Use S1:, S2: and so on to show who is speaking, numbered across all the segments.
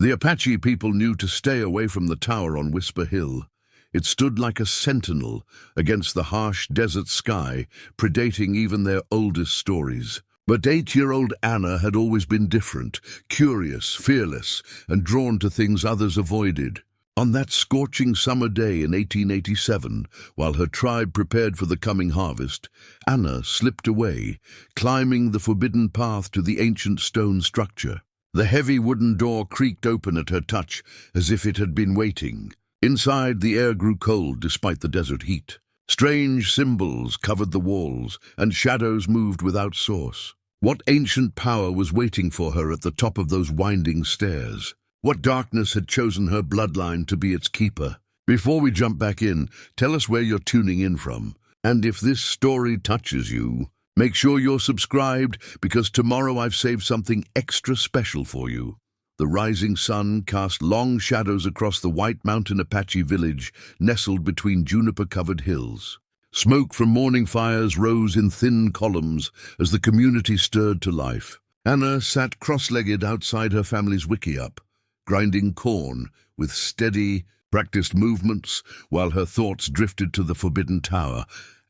S1: The Apache people knew to stay away from the tower on Whisper Hill. It stood like a sentinel against the harsh desert sky, predating even their oldest stories. But 8-year-old Anna had always been different, curious, fearless, and drawn to things others avoided. On that scorching summer day in 1887, while her tribe prepared for the coming harvest, Anna slipped away, climbing the forbidden path to the ancient stone structure. The heavy wooden door creaked open at her touch, as if it had been waiting. Inside, the air grew cold despite the desert heat. Strange symbols covered the walls, and shadows moved without source. What ancient power was waiting for her at the top of those winding stairs? What darkness had chosen her bloodline to be its keeper? Before we jump back in, tell us where you're tuning in from. And if this story touches you, make sure you're subscribed, because tomorrow I've saved something extra special for you. The rising sun cast long shadows across the White Mountain Apache village nestled between juniper-covered hills. Smoke from morning fires rose in thin columns as the community stirred to life. Anna sat cross-legged outside her family's wickiup, grinding corn with steady, practiced movements while her thoughts drifted to the forbidden tower.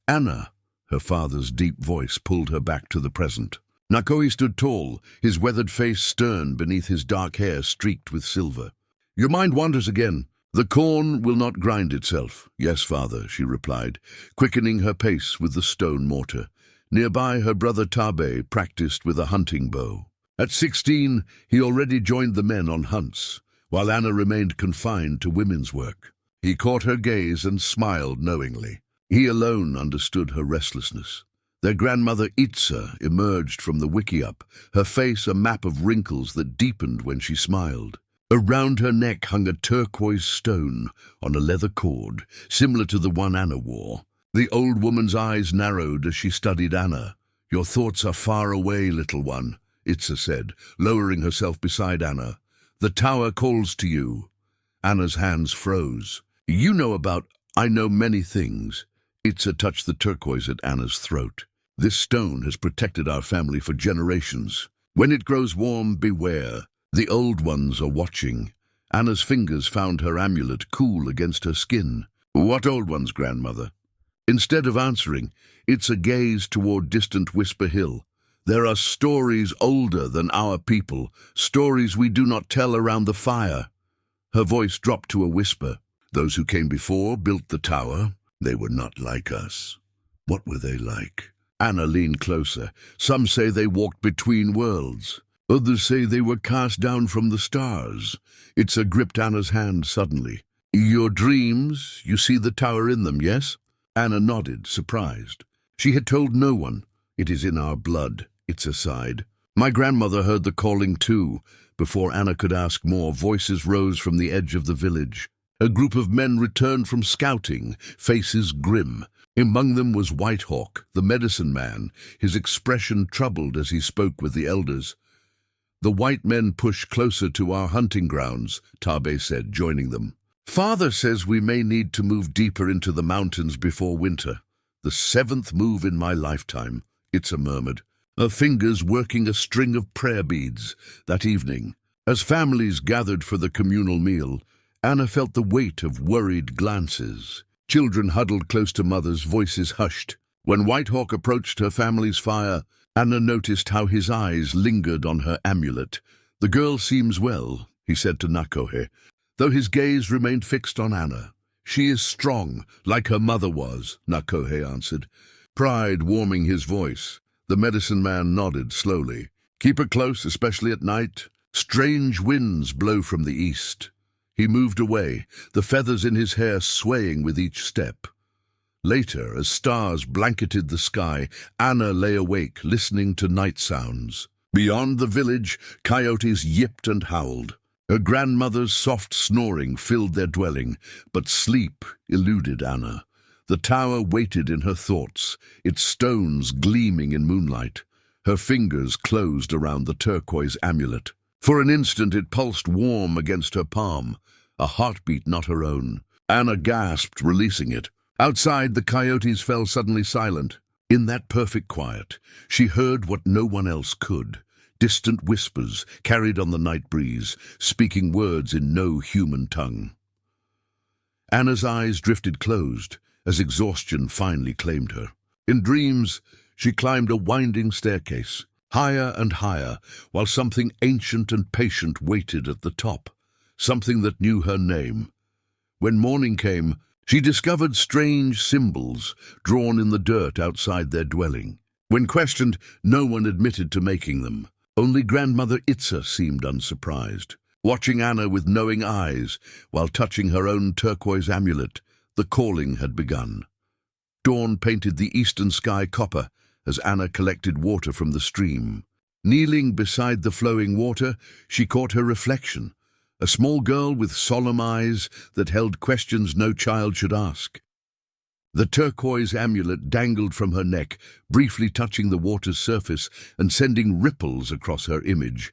S1: Anna, her father's deep voice pulled her back to the present. Nakohe stood tall, his weathered face stern beneath his dark hair streaked with silver. Your mind wanders again. The corn will not grind itself. Yes, father, she replied, quickening her pace with the stone mortar. Nearby, her brother Tabe practiced with a hunting bow. At 16, he already joined the men on hunts, while Anna remained confined to women's work. He caught her gaze and smiled knowingly. He alone understood her restlessness. Their grandmother Itza emerged from the wickiup, her face a map of wrinkles that deepened when she smiled. Around her neck hung a turquoise stone on a leather cord, similar to the one Anna wore. The old woman's eyes narrowed as she studied Anna. Your thoughts are far away, little one, Itza said, lowering herself beside Anna. The tower calls to you. Anna's hands froze. You know about, I know many things. Itza touched the turquoise at Anna's throat. This stone has protected our family for generations. When it grows warm, beware. The old ones are watching. Anna's fingers found her amulet cool against her skin. What old ones, grandmother? Instead of answering, Itza gazed toward distant Whisper Hill. There are stories older than our people, stories we do not tell around the fire. Her voice dropped to a whisper. Those who came before built the tower. They were not like us. What were they like? Anna leaned closer. Some say they walked between worlds. Others say they were cast down from the stars. Itza gripped Anna's hand suddenly. Your dreams, you see the tower in them, yes? Anna nodded, surprised. She had told no one. It is in our blood, Itza sighed. My grandmother heard the calling too. Before Anna could ask more, voices rose from the edge of the village. A group of men returned from scouting, faces grim. Among them was Whitehawk, the medicine man, his expression troubled as he spoke with the elders. The white men push closer to our hunting grounds, Tabe said, joining them. Father says we may need to move deeper into the mountains before winter. The 7th move in my lifetime, Itza murmured, her fingers working a string of prayer beads. That evening, as families gathered for the communal meal, Anna felt the weight of worried glances. Children huddled close to mothers, voices hushed. When Whitehawk approached her family's fire, Anna noticed how his eyes lingered on her amulet. The girl seems well, he said to Nakohe, though his gaze remained fixed on Anna. She is strong, like her mother was, Nakohe answered, pride warming his voice. The medicine man nodded slowly. Keep her close, especially at night. Strange winds blow from the east. He moved away, the feathers in his hair swaying with each step. Later, as stars blanketed the sky, Anna lay awake, listening to night sounds. Beyond the village, coyotes yipped and howled. Her grandmother's soft snoring filled their dwelling, but sleep eluded Anna. The tower waited in her thoughts, its stones gleaming in moonlight. Her fingers closed around the turquoise amulet. For an instant it pulsed warm against her palm, a heartbeat not her own. Anna gasped, releasing it. Outside, the coyotes fell suddenly silent. In that perfect quiet, she heard what no one else could. distant whispers carried on the night breeze, speaking words in no human tongue. Anna's eyes drifted closed as exhaustion finally claimed her. In dreams, she climbed a winding staircase, higher and higher, while something ancient and patient waited at the top, something that knew her name. When morning came, she discovered strange symbols drawn in the dirt outside their dwelling. When questioned, no one admitted to making them. Only Grandmother Itza seemed unsurprised, watching Anna with knowing eyes while touching her own turquoise amulet. The calling had begun. Dawn painted the eastern sky copper as Anna collected water from the stream. Kneeling beside the flowing water, she caught her reflection, a small girl with solemn eyes that held questions no child should ask. The turquoise amulet dangled from her neck, briefly touching the water's surface and sending ripples across her image.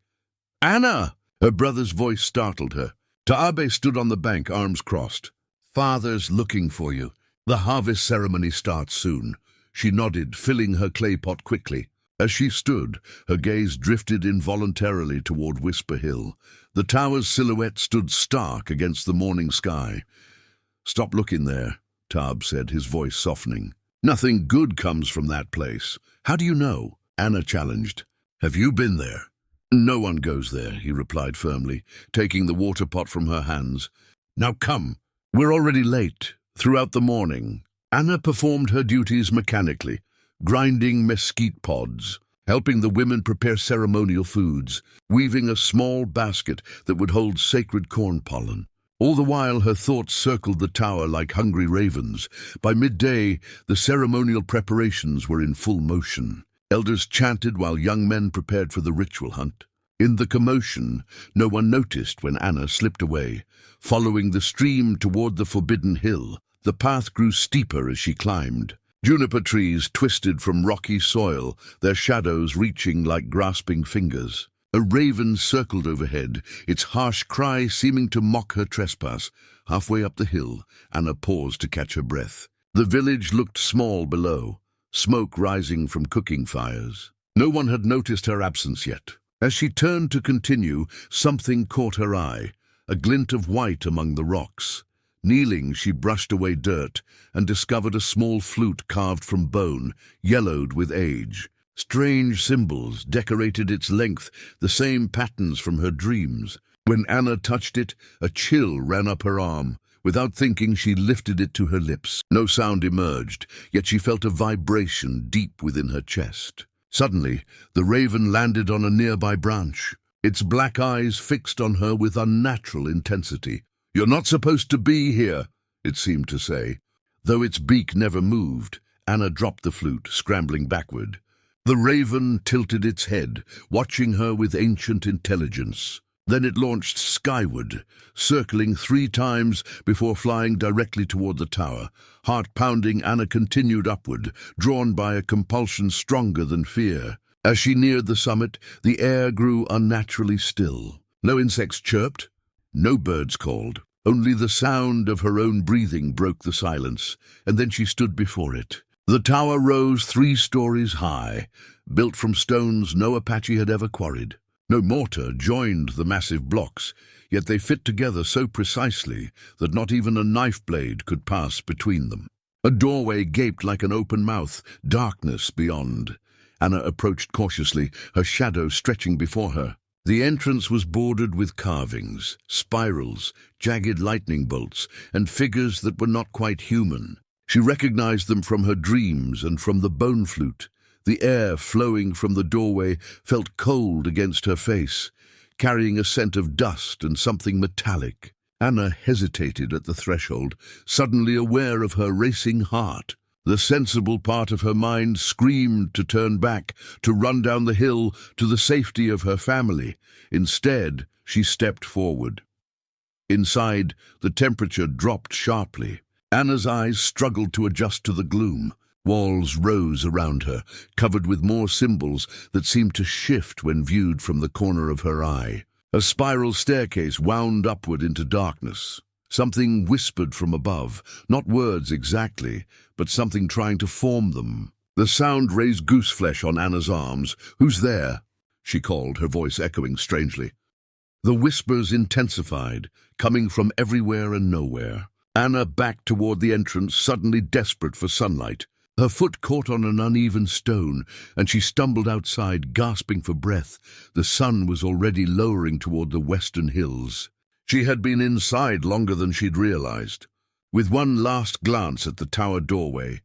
S1: "Anna!" Her brother's voice startled her. Taabe stood on the bank, arms crossed. "Father's looking for you. The harvest ceremony starts soon." She nodded, filling her clay pot quickly. As she stood, her gaze drifted involuntarily toward Whisper Hill. The tower's silhouette stood stark against the morning sky. "Stop looking there," Taab said, his voice softening. "Nothing good comes from that place." "How do you know?" Anna challenged. "Have you been there?" "No one goes there," he replied firmly, taking the water pot from her hands. "Now come. We're already late." Throughout the morning, Anna performed her duties mechanically, grinding mesquite pods, helping the women prepare ceremonial foods, weaving a small basket that would hold sacred corn pollen. All the while, her thoughts circled the tower like hungry ravens. By midday, the ceremonial preparations were in full motion. Elders chanted while young men prepared for the ritual hunt. In the commotion, no one noticed when Anna slipped away, following the stream toward the forbidden hill. The path grew steeper as she climbed. Juniper trees twisted from rocky soil, their shadows reaching like grasping fingers. A raven circled overhead, its harsh cry seeming to mock her trespass. Halfway up the hill, Anna paused to catch her breath. The village looked small below, smoke rising from cooking fires. No one had noticed her absence yet. As she turned to continue, something caught her eye, a glint of white among the rocks. Kneeling, she brushed away dirt and discovered a small flute carved from bone, yellowed with age. Strange symbols decorated its length, the same patterns from her dreams. When Anna touched it, a chill ran up her arm. Without thinking, she lifted it to her lips. No sound emerged, yet she felt a vibration deep within her chest. Suddenly, the raven landed on a nearby branch, its black eyes fixed on her with unnatural intensity. "You're not supposed to be here," it seemed to say. Though its beak never moved, Anna dropped the flute, scrambling backward. The raven tilted its head, watching her with ancient intelligence. Then it launched skyward, circling 3 times before flying directly toward the tower. Heart-pounding, Anna continued upward, drawn by a compulsion stronger than fear. As she neared the summit, the air grew unnaturally still. No insects chirped, no birds called. Only the sound of her own breathing broke the silence, and then she stood before it. The tower rose 3 stories high, built from stones no Apache had ever quarried. No mortar joined the massive blocks, yet they fit together so precisely that not even a knife blade could pass between them. A doorway gaped like an open mouth, darkness beyond. Anna approached cautiously, her shadow stretching before her. The entrance was bordered with carvings, spirals, jagged lightning bolts, and figures that were not quite human. She recognized them from her dreams and from the bone flute. The air flowing from the doorway felt cold against her face, carrying a scent of dust and something metallic. Anna hesitated at the threshold, suddenly aware of her racing heart. The sensible part of her mind screamed to turn back, to run down the hill to the safety of her family. Instead, she stepped forward. Inside, the temperature dropped sharply. Anna's eyes struggled to adjust to the gloom. Walls rose around her, covered with more symbols that seemed to shift when viewed from the corner of her eye. A spiral staircase wound upward into darkness. Something whispered from above, not words exactly, but something trying to form them. The sound raised gooseflesh on Anna's arms. "Who's there?" she called, her voice echoing strangely. The whispers intensified, coming from everywhere and nowhere. Anna backed toward the entrance, suddenly desperate for sunlight. Her foot caught on an uneven stone, and she stumbled outside, gasping for breath. The sun was already lowering toward the western hills. She had been inside longer than she'd realized. With one last glance at the tower doorway,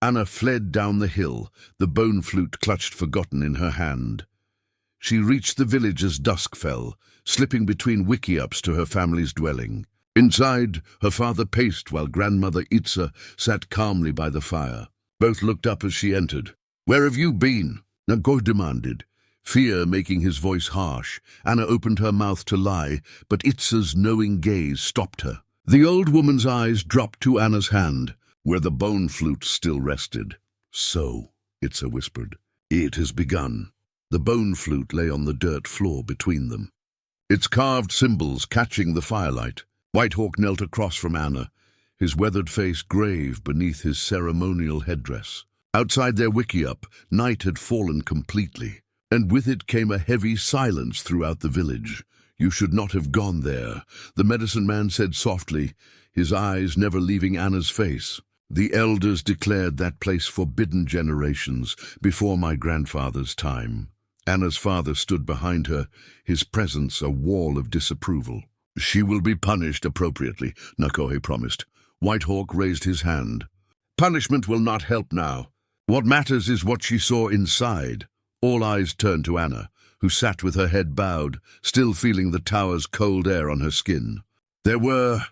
S1: Anna fled down the hill, the bone flute clutched forgotten in her hand. She reached the village as dusk fell, slipping between wickiups to her family's dwelling. Inside, her father paced while grandmother Itza sat calmly by the fire. Both looked up as she entered. "Where have you been?" Nago demanded, fear making his voice harsh. Anna opened her mouth to lie, but Itza's knowing gaze stopped her. The old woman's eyes dropped to Anna's hand, where the bone flute still rested. "So," Itza whispered, "it has begun." The bone flute lay on the dirt floor between them, its carved symbols catching the firelight. Whitehawk knelt across from Anna, his weathered face grave beneath his ceremonial headdress. Outside their wickiup, night had fallen completely, and with it came a heavy silence throughout the village. "You should not have gone there," the medicine man said softly, his eyes never leaving Anna's face. "The elders declared that place forbidden generations before my grandfather's time." Anna's father stood behind her, his presence a wall of disapproval. "She will be punished appropriately," Nakohe promised. Whitehawk raised his hand. "Punishment will not help now. What matters is what she saw inside." All eyes turned to Anna, who sat with her head bowed, still feeling the tower's cold air on her skin. There were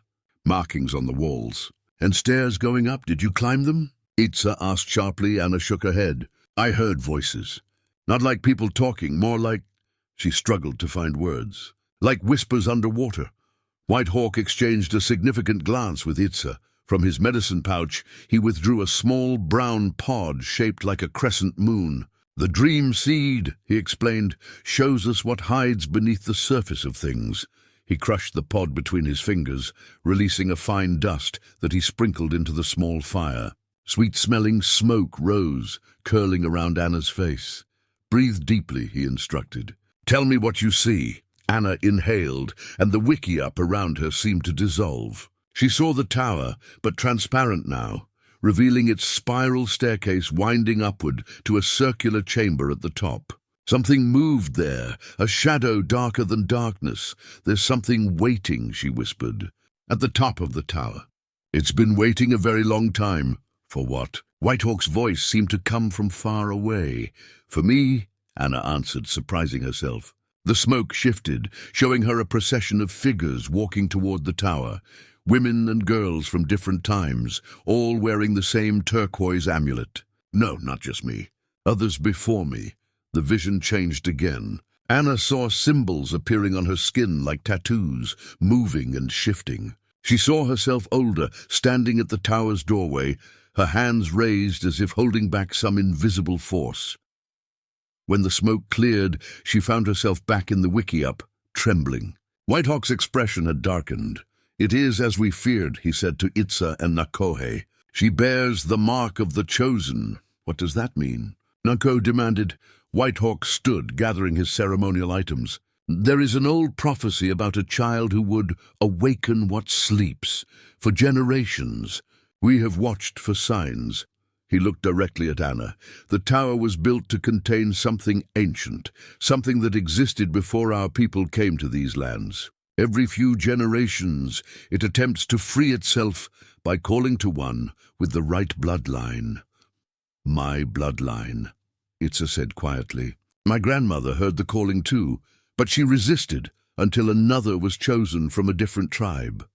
S1: markings on the walls. "And stairs going up, did you climb them?" Itza asked sharply. Anna shook her head. "I heard voices. Not like people talking, more like—" She struggled to find words. "Like whispers underwater." Whitehawk exchanged a significant glance with Itza. From his medicine pouch, he withdrew a small brown pod shaped like a crescent moon. "The dream seed," he explained, "shows us what hides beneath the surface of things." He crushed the pod between his fingers, releasing a fine dust that he sprinkled into the small fire. Sweet-smelling smoke rose, curling around Anna's face. "Breathe deeply," he instructed. "Tell me what you see." Anna inhaled, and the wickiup around her seemed to dissolve. She saw the tower, but transparent now, revealing its spiral staircase winding upward to a circular chamber at the top. Something moved there, a shadow darker than darkness. "There's something waiting," she whispered, "at the top of the tower. It's been waiting a very long time." "For what?" Whitehawk's voice seemed to come from far away. "For me," Anna answered, surprising herself. The smoke shifted, showing her a procession of figures walking toward the tower. Women and girls from different times, all wearing the same turquoise amulet. No, not just me. Others before me. The vision changed again. Anna saw symbols appearing on her skin like tattoos, moving and shifting. She saw herself older, standing at the tower's doorway, her hands raised as if holding back some invisible force. When the smoke cleared, she found herself back in the wickiup, trembling. Whitehawk's expression had darkened. "It is as we feared," he said to Itza and Nakohe. "She bears the mark of the chosen." "What does that mean?" Nako demanded. Whitehawk stood, gathering his ceremonial items. "There is an old prophecy about a child who would awaken what sleeps. For generations, we have watched for signs." He looked directly at Anna. "The tower was built to contain something ancient, something that existed before our people came to these lands. Every few generations, it attempts to free itself by calling to one with the right bloodline." "My bloodline," Itza said quietly. "My grandmother heard the calling too, but she resisted until another was chosen from a different tribe."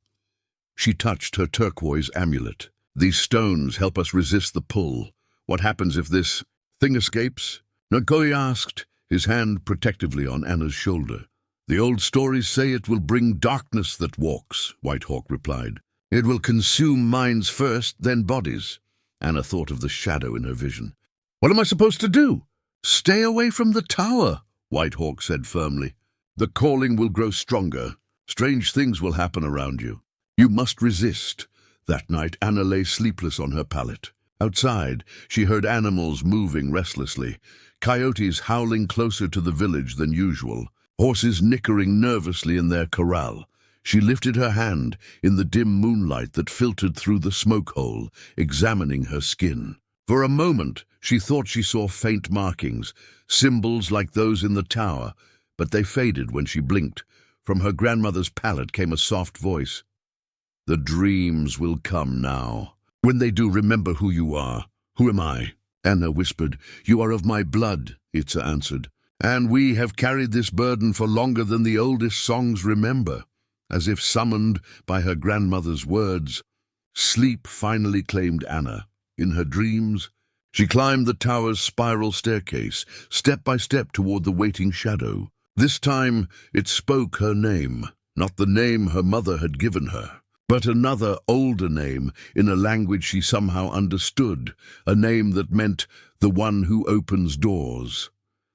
S1: She touched her turquoise amulet. "These stones help us resist the pull. What happens if this thing escapes?" Nagoya asked, his hand protectively on Anna's shoulder. "The old stories say it will bring darkness that walks," Whitehawk replied. "It will consume minds first, then bodies." Anna thought of the shadow in her vision. "What am I supposed to do?" "Stay away from the tower," Whitehawk said firmly. "The calling will grow stronger. Strange things will happen around you. You must resist." That night, Anna lay sleepless on her pallet. Outside, she heard animals moving restlessly, coyotes howling closer to the village than usual, horses nickering nervously in their corral. She lifted her hand in the dim moonlight that filtered through the smoke hole, examining her skin. For a moment, she thought she saw faint markings, symbols like those in the tower, but they faded when she blinked. From her grandmother's pallet came a soft voice. "The dreams will come now. When they do, remember who you are." "Who am I?" Anna whispered. "You are of my blood," Itza answered. "And we have carried this burden for longer than the oldest songs remember." As if summoned by her grandmother's words, sleep finally claimed Anna. In her dreams, she climbed the tower's spiral staircase, step by step toward the waiting shadow. This time, it spoke her name, not the name her mother had given her, but another, older name in a language she somehow understood, a name that meant the one who opens doors.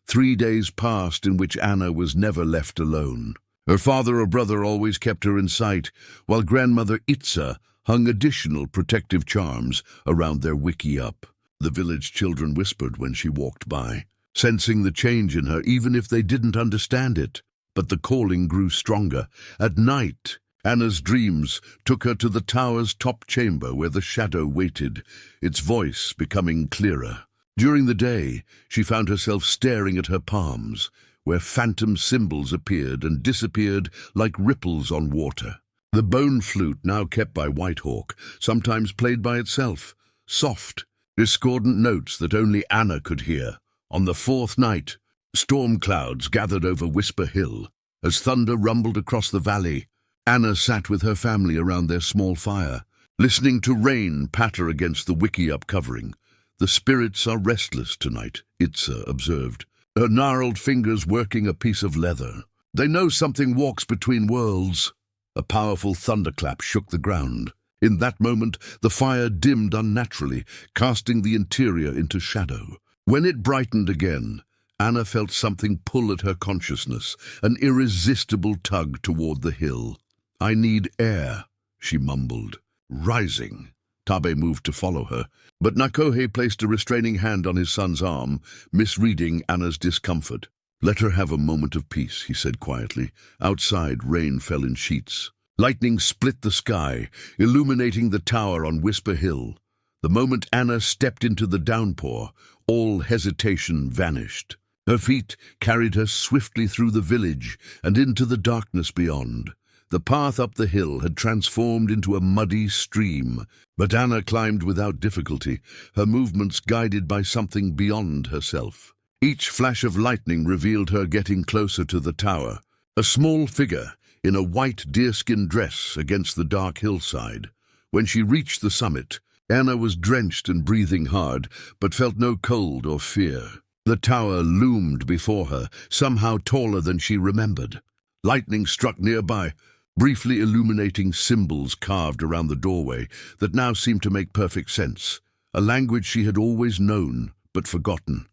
S1: 3 days passed in which Anna was never left alone. Her father or brother always kept her in sight, while grandmother Itza hung additional protective charms around their wiki-up. The village children whispered when she walked by, sensing the change in her even if they didn't understand it. But the calling grew stronger. At night, Anna's dreams took her to the tower's top chamber where the shadow waited, its voice becoming clearer. During the day, she found herself staring at her palms, where phantom symbols appeared and disappeared like ripples on water. The bone flute, now kept by Whitehawk, sometimes played by itself, soft, discordant notes that only Anna could hear. On the 4th night, storm clouds gathered over Whisper Hill. As thunder rumbled across the valley, Anna sat with her family around their small fire, listening to rain patter against the wiki-up covering. "The spirits are restless tonight," Itza observed, her gnarled fingers working a piece of leather. "They know something walks between worlds." A powerful thunderclap shook the ground. In that moment, the fire dimmed unnaturally, casting the interior into shadow. When it brightened again, Anna felt something pull at her consciousness, an irresistible tug toward the hill. "I need air," she mumbled. Rising, Tabe moved to follow her, but Nakohe placed a restraining hand on his son's arm, misreading Anna's discomfort. "Let her have a moment of peace," he said quietly. Outside, rain fell in sheets. Lightning split the sky, illuminating the tower on Whisper Hill. The moment Anna stepped into the downpour, all hesitation vanished. Her feet carried her swiftly through the village and into the darkness beyond. The path up the hill had transformed into a muddy stream, but Anna climbed without difficulty, her movements guided by something beyond herself. Each flash of lightning revealed her getting closer to the tower, a small figure in a white deerskin dress against the dark hillside. When she reached the summit, Anna was drenched and breathing hard, but felt no cold or fear. The tower loomed before her, somehow taller than she remembered. Lightning struck nearby, briefly illuminating symbols carved around the doorway that now seemed to make perfect sense, a language she had always known but forgotten.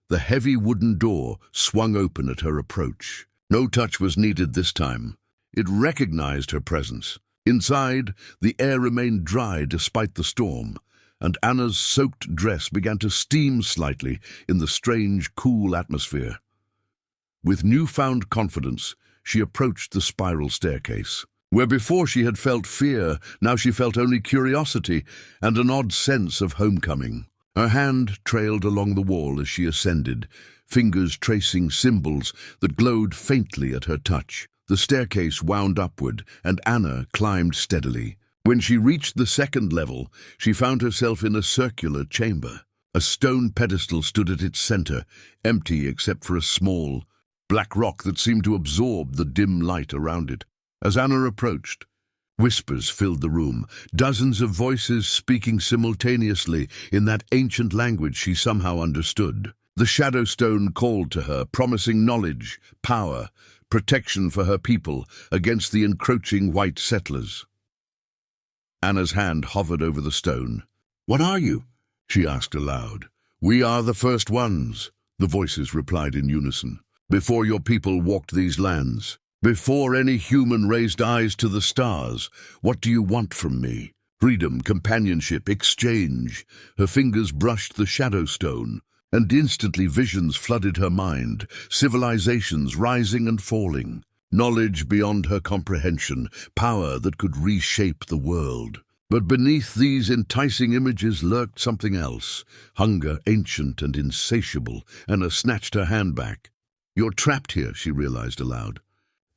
S1: The heavy wooden door swung open at her approach. No touch was needed this time. It recognized her presence. Inside, the air remained dry despite the storm, and Anna's soaked dress began to steam slightly in the strange, cool atmosphere. With newfound confidence, she approached the spiral staircase. Where before she had felt fear, now she felt only curiosity and an odd sense of homecoming. Her hand trailed along the wall as she ascended, fingers tracing symbols that glowed faintly at her touch. The staircase wound upward, and Anna climbed steadily. When she reached the 2nd level, she found herself in a circular chamber. A stone pedestal stood at its center, empty except for a small, black rock that seemed to absorb the dim light around it. As Anna approached, whispers filled the room, dozens of voices speaking simultaneously in that ancient language she somehow understood. The Shadow Stone called to her, promising knowledge, power, protection for her people against the encroaching white settlers. Anna's hand hovered over the stone. "What are you?" she asked aloud. "We are the first ones," the voices replied in unison. "Before your people walked these lands, before any human raised eyes to the stars, what do you want from me?" Freedom, companionship, exchange. Her fingers brushed the shadow stone, and instantly visions flooded her mind, civilizations rising and falling, knowledge beyond her comprehension, power that could reshape the world. But beneath these enticing images lurked something else, hunger ancient and insatiable. Anna snatched her hand back. "You're trapped here," she realized aloud.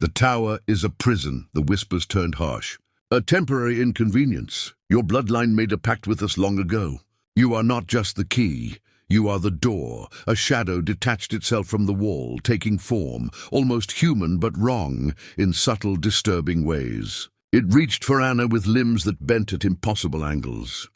S1: "The tower is a prison," the whispers turned harsh. "A temporary inconvenience. Your bloodline made a pact with us long ago. You are not just the key. You are the door." A shadow detached itself from the wall, taking form, almost human but wrong, in subtle, disturbing ways. It reached for Anna with limbs that bent at impossible angles.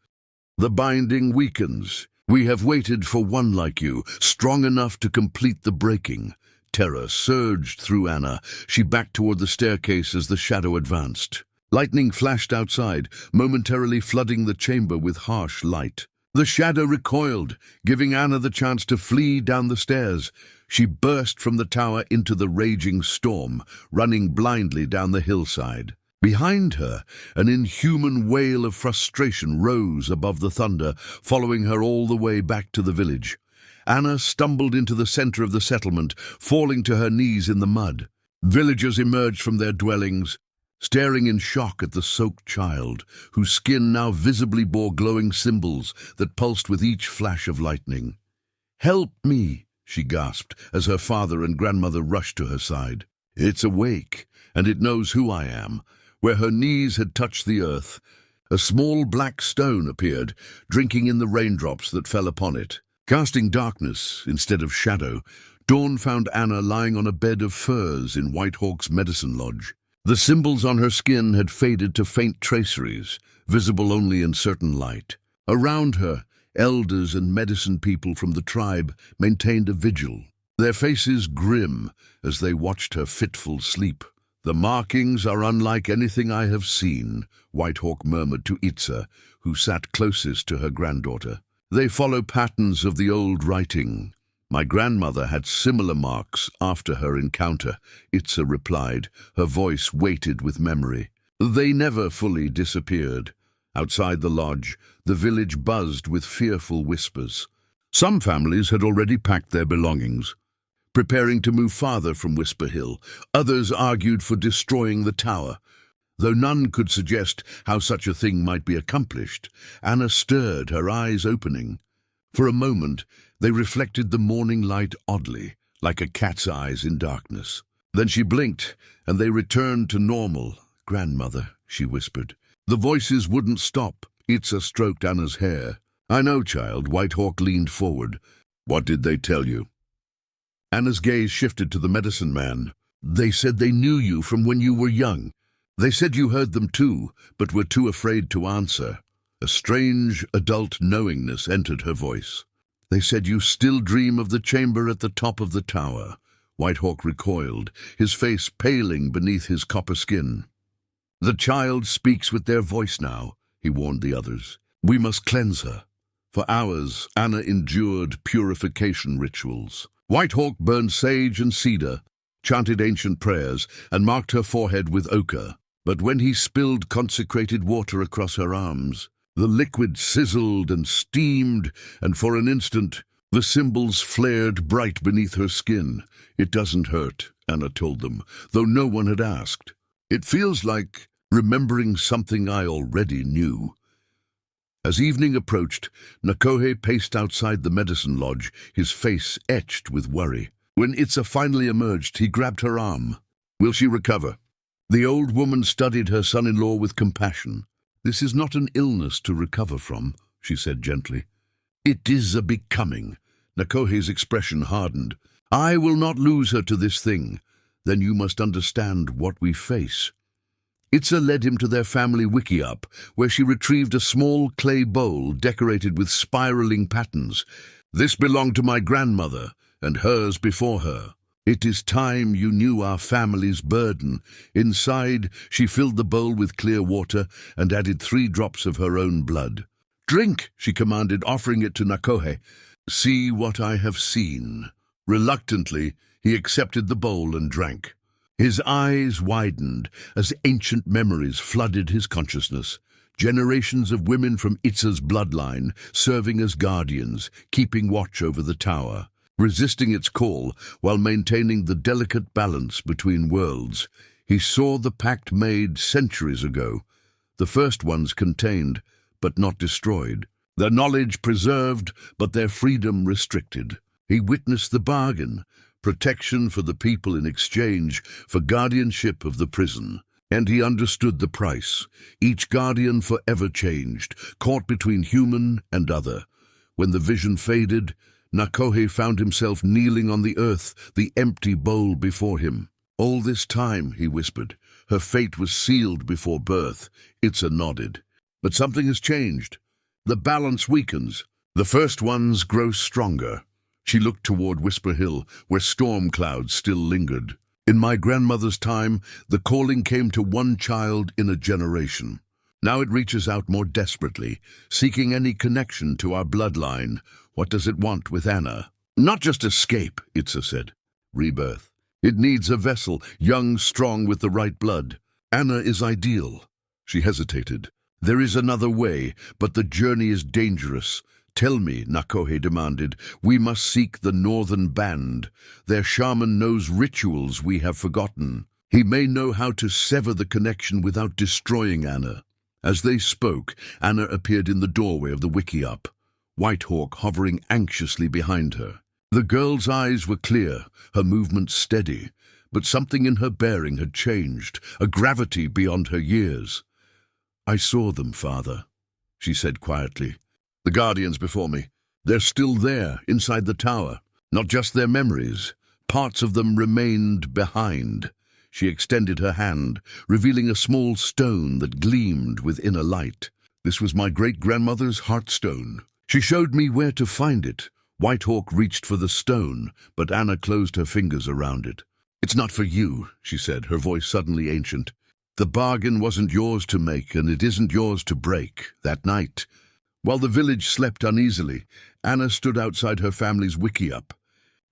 S1: "The binding weakens. We have waited for one like you, strong enough to complete the breaking." Terror surged through Anna. She backed toward the staircase as the shadow advanced. Lightning flashed outside, momentarily flooding the chamber with harsh light. The shadow recoiled, giving Anna the chance to flee down the stairs. She burst from the tower into the raging storm, running blindly down the hillside. Behind her, an inhuman wail of frustration rose above the thunder, following her all the way back to the village. Anna stumbled into the center of the settlement, falling to her knees in the mud. Villagers emerged from their dwellings, staring in shock at the soaked child, whose skin now visibly bore glowing symbols that pulsed with each flash of lightning. "Help me," she gasped as her father and grandmother rushed to her side. "It's awake, and it knows who I am." Where her knees had touched the earth, a small black stone appeared, drinking in the raindrops that fell upon it. Casting darkness instead of shadow, dawn found Anna lying on a bed of furs in Whitehawk's medicine lodge. The symbols on her skin had faded to faint traceries, visible only in certain light. Around her, elders and medicine people from the tribe maintained a vigil, their faces grim as they watched her fitful sleep. "The markings are unlike anything I have seen," Whitehawk murmured to Itza, who sat closest to her granddaughter. "They follow patterns of the old writing. My grandmother had similar marks after her encounter," Itza replied, her voice weighted with memory. "They never fully disappeared." Outside the lodge, the village buzzed with fearful whispers. Some families had already packed their belongings, preparing to move farther from Whisper Hill. Others argued for destroying the tower. Though none could suggest how such a thing might be accomplished, Anna stirred, her eyes opening. For a moment, they reflected the morning light oddly, like a cat's eyes in darkness. Then she blinked, and they returned to normal. "Grandmother," she whispered. The voices wouldn't stop. Itza stroked Anna's hair. "I know, child." Whitehawk leaned forward. "What did they tell you?" Anna's gaze shifted to the medicine man. "They said they knew you from when you were young. They said you heard them too, but were too afraid to answer." A strange, adult knowingness entered her voice. "They said you still dream of the chamber at the top of the tower." Whitehawk recoiled, his face paling beneath his copper skin. "The child speaks with their voice now," he warned the others. "We must cleanse her." For hours, Anna endured purification rituals. Whitehawk burned sage and cedar, chanted ancient prayers, and marked her forehead with ochre. But when he spilled consecrated water across her arms, the liquid sizzled and steamed, and for an instant, the symbols flared bright beneath her skin. "It doesn't hurt," Anna told them, though no one had asked. "It feels like remembering something I already knew." As evening approached, Nakohe paced outside the medicine lodge, his face etched with worry. When Itza finally emerged, he grabbed her arm. "Will she recover?" The old woman studied her son-in-law with compassion. "This is not an illness to recover from," she said gently. "It is a becoming." Nakohe's expression hardened. "I will not lose her to this thing. Then you must understand what we face." Itza led him to their family wickiup, where she retrieved a small clay bowl decorated with spiraling patterns. "This belonged to my grandmother, and hers before her. It is time you knew our family's burden." Inside, she filled the bowl with clear water and added 3 drops of her own blood. "Drink," she commanded, offering it to Nakohe. "See what I have seen." Reluctantly, he accepted the bowl and drank. His eyes widened as ancient memories flooded his consciousness. Generations of women from Itza's bloodline serving as guardians, keeping watch over the tower, resisting its call while maintaining the delicate balance between worlds. He saw the pact made centuries ago, the first ones contained but not destroyed, their knowledge preserved but their freedom restricted. He witnessed the bargain, protection for the people in exchange for guardianship of the prison. And he understood the price, each guardian forever changed, caught between human and other. When the vision faded, Nakohe found himself kneeling on the earth, the empty bowl before him. "All this time," he whispered, "her fate was sealed before birth." Itza nodded. "But something has changed. The balance weakens. The first ones grow stronger." She looked toward Whisper Hill, where storm clouds still lingered. "In my grandmother's time, the calling came to one child in a generation. Now it reaches out more desperately, seeking any connection to our bloodline. What does it want with Anna?" "Not just escape," Itza said. "Rebirth. It needs a vessel, young, strong, with the right blood. Anna is ideal." She hesitated. "There is another way, but the journey is dangerous." "Tell me," Nakohe demanded. "We must seek the northern band. Their shaman knows rituals we have forgotten. He may know how to sever the connection without destroying Anna." As they spoke, Anna appeared in the doorway of the wiki-up, Whitehawk hovering anxiously behind her. The girl's eyes were clear, her movements steady, but something in her bearing had changed, a gravity beyond her years. "I saw them, Father," she said quietly. "The guardians before me. They're still there, inside the tower. Not just their memories. Parts of them remained behind." She extended her hand, revealing a small stone that gleamed with inner light. "This was my great-grandmother's heartstone. She showed me where to find it." Whitehawk reached for the stone, but Anna closed her fingers around it. "It's not for you," she said, her voice suddenly ancient. "The bargain wasn't yours to make, and it isn't yours to break." That night, while the village slept uneasily, Anna stood outside her family's wiki-up,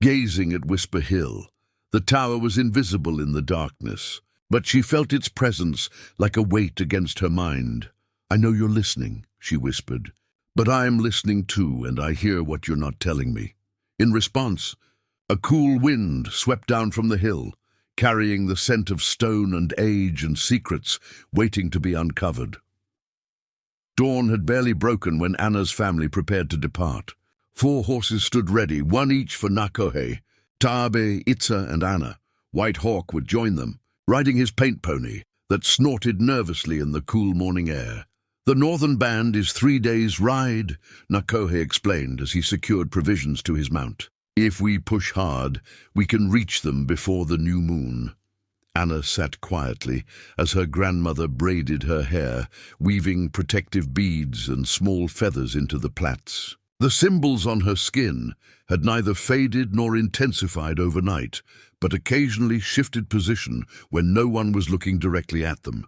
S1: gazing at Whisper Hill. The tower was invisible in the darkness, but she felt its presence like a weight against her mind. "I know you're listening," she whispered, "but I'm listening too, and I hear what you're not telling me." In response, a cool wind swept down from the hill, carrying the scent of stone and age and secrets waiting to be uncovered. Dawn had barely broken when Anna's family prepared to depart. 4 horses stood ready, one each for Nakohe. Taabe, Itza, and Anna. Whitehawk would join them, riding his paint pony that snorted nervously in the cool morning air. "The northern band is 3 days' ride," Nakohe explained as he secured provisions to his mount. "If we push hard, we can reach them before the new moon." Anna sat quietly as her grandmother braided her hair, weaving protective beads and small feathers into the plaits. The symbols on her skin had neither faded nor intensified overnight, but occasionally shifted position when no one was looking directly at them.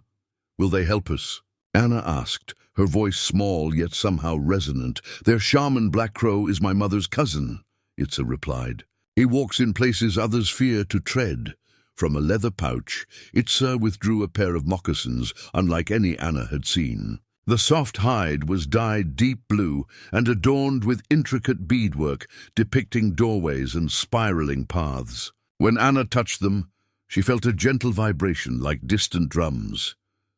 S1: "Will they help us?" Anna asked, her voice small yet somehow resonant. "Their shaman Black Crow is my mother's cousin," Itza replied. "He walks in places others fear to tread." From a leather pouch, Itza withdrew a pair of moccasins, unlike any Anna had seen. The soft hide was dyed deep blue and adorned with intricate beadwork depicting doorways and spiraling paths. When Anna touched them, she felt a gentle vibration like distant drums.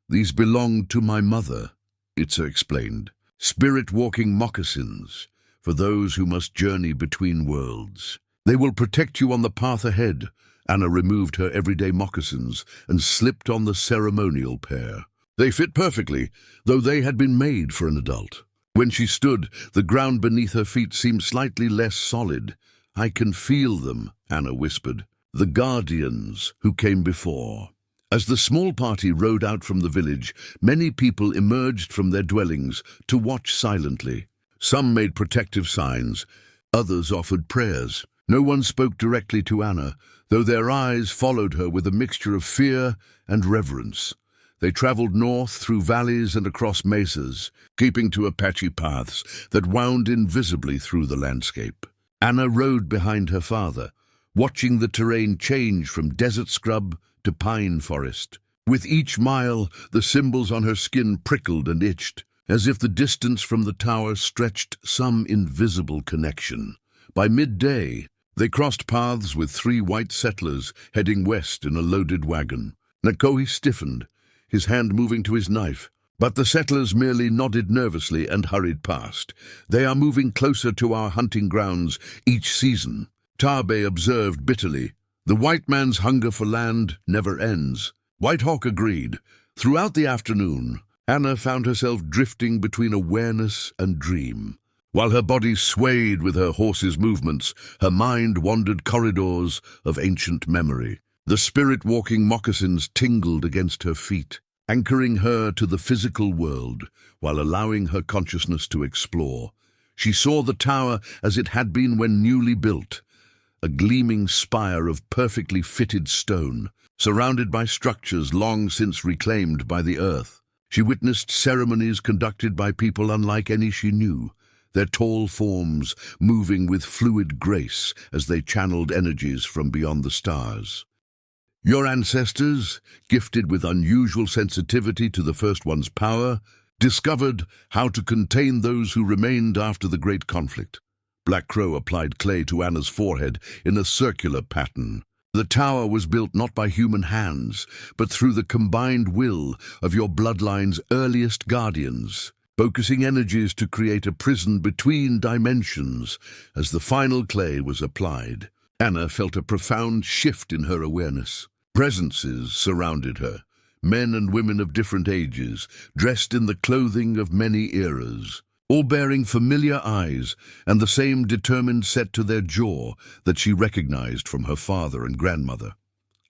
S1: "These belonged to my mother," Itza explained. "Spirit-walking moccasins, for those who must journey between worlds. They will protect you on the path ahead." Anna removed her everyday moccasins and slipped on the ceremonial pair. They fit perfectly, though they had been made for an adult. When she stood, the ground beneath her feet seemed slightly less solid. "I can feel them," Anna whispered. "The guardians who came before." As the small party rode out from the village, many people emerged from their dwellings to watch silently. Some made protective signs, others offered prayers. No one spoke directly to Anna, though their eyes followed her with a mixture of fear and reverence. They traveled north through valleys and across mesas, keeping to Apache paths that wound invisibly through the landscape. Anna rode behind her father, watching the terrain change from desert scrub to pine forest. With each mile, the symbols on her skin prickled and itched, as if the distance from the tower stretched some invisible connection. By midday, they crossed paths with 3 white settlers heading west in a loaded wagon. Nakohi stiffened, his hand moving to his knife, but the settlers merely nodded nervously and hurried past. "They are moving closer to our hunting grounds each season," Tabe observed bitterly. "The white man's hunger for land never ends." White Hawk agreed. Throughout the afternoon, Anna found herself drifting between awareness and dream. While her body swayed with her horse's movements, her mind wandered corridors of ancient memory. The spirit-walking moccasins tingled against her feet, anchoring her to the physical world while allowing her consciousness to explore. She saw the tower as it had been when newly built, a gleaming spire of perfectly fitted stone, surrounded by structures long since reclaimed by the earth. She witnessed ceremonies conducted by people unlike any she knew, their tall forms moving with fluid grace as they channeled energies from beyond the stars. Your ancestors, gifted with unusual sensitivity to the First One's power, discovered how to contain those who remained after the Great Conflict. Black Crow applied clay to Anna's forehead in a circular pattern. The tower was built not by human hands, but through the combined will of your bloodline's earliest guardians, focusing energies to create a prison between dimensions. As the final clay was applied, Anna felt a profound shift in her awareness. Presences surrounded her, men and women of different ages, dressed in the clothing of many eras, all bearing familiar eyes and the same determined set to their jaw that she recognized from her father and grandmother.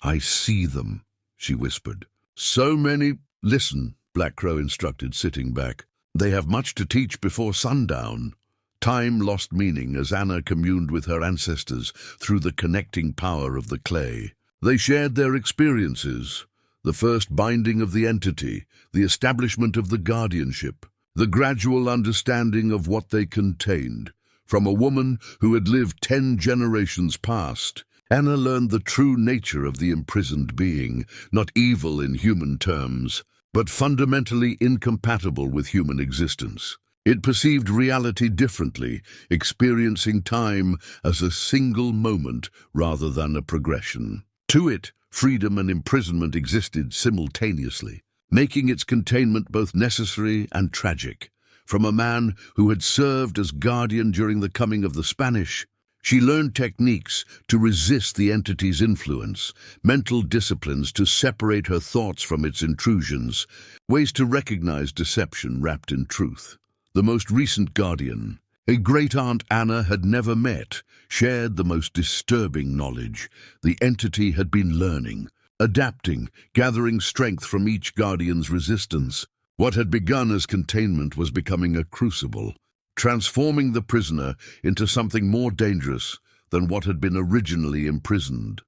S1: "I see them," she whispered. "So many—" "Listen," Black Crow instructed, sitting back. "They have much to teach before sundown." Time lost meaning as Anna communed with her ancestors through the connecting power of the clay. They shared their experiences, the first binding of the entity, the establishment of the guardianship, the gradual understanding of what they contained. From a woman who had lived 10 generations past, Anna learned the true nature of the imprisoned being, not evil in human terms, but fundamentally incompatible with human existence. It perceived reality differently, experiencing time as a single moment rather than a progression. To it, freedom and imprisonment existed simultaneously, making its containment both necessary and tragic. From a man who had served as guardian during the coming of the Spanish, she learned techniques to resist the entity's influence, mental disciplines to separate her thoughts from its intrusions, ways to recognize deception wrapped in truth. The most recent guardian, a great-aunt Anna had never met, shared the most disturbing knowledge. The entity had been learning, adapting, gathering strength from each guardian's resistance. What had begun as containment was becoming a crucible, transforming the prisoner into something more dangerous than what had been originally imprisoned.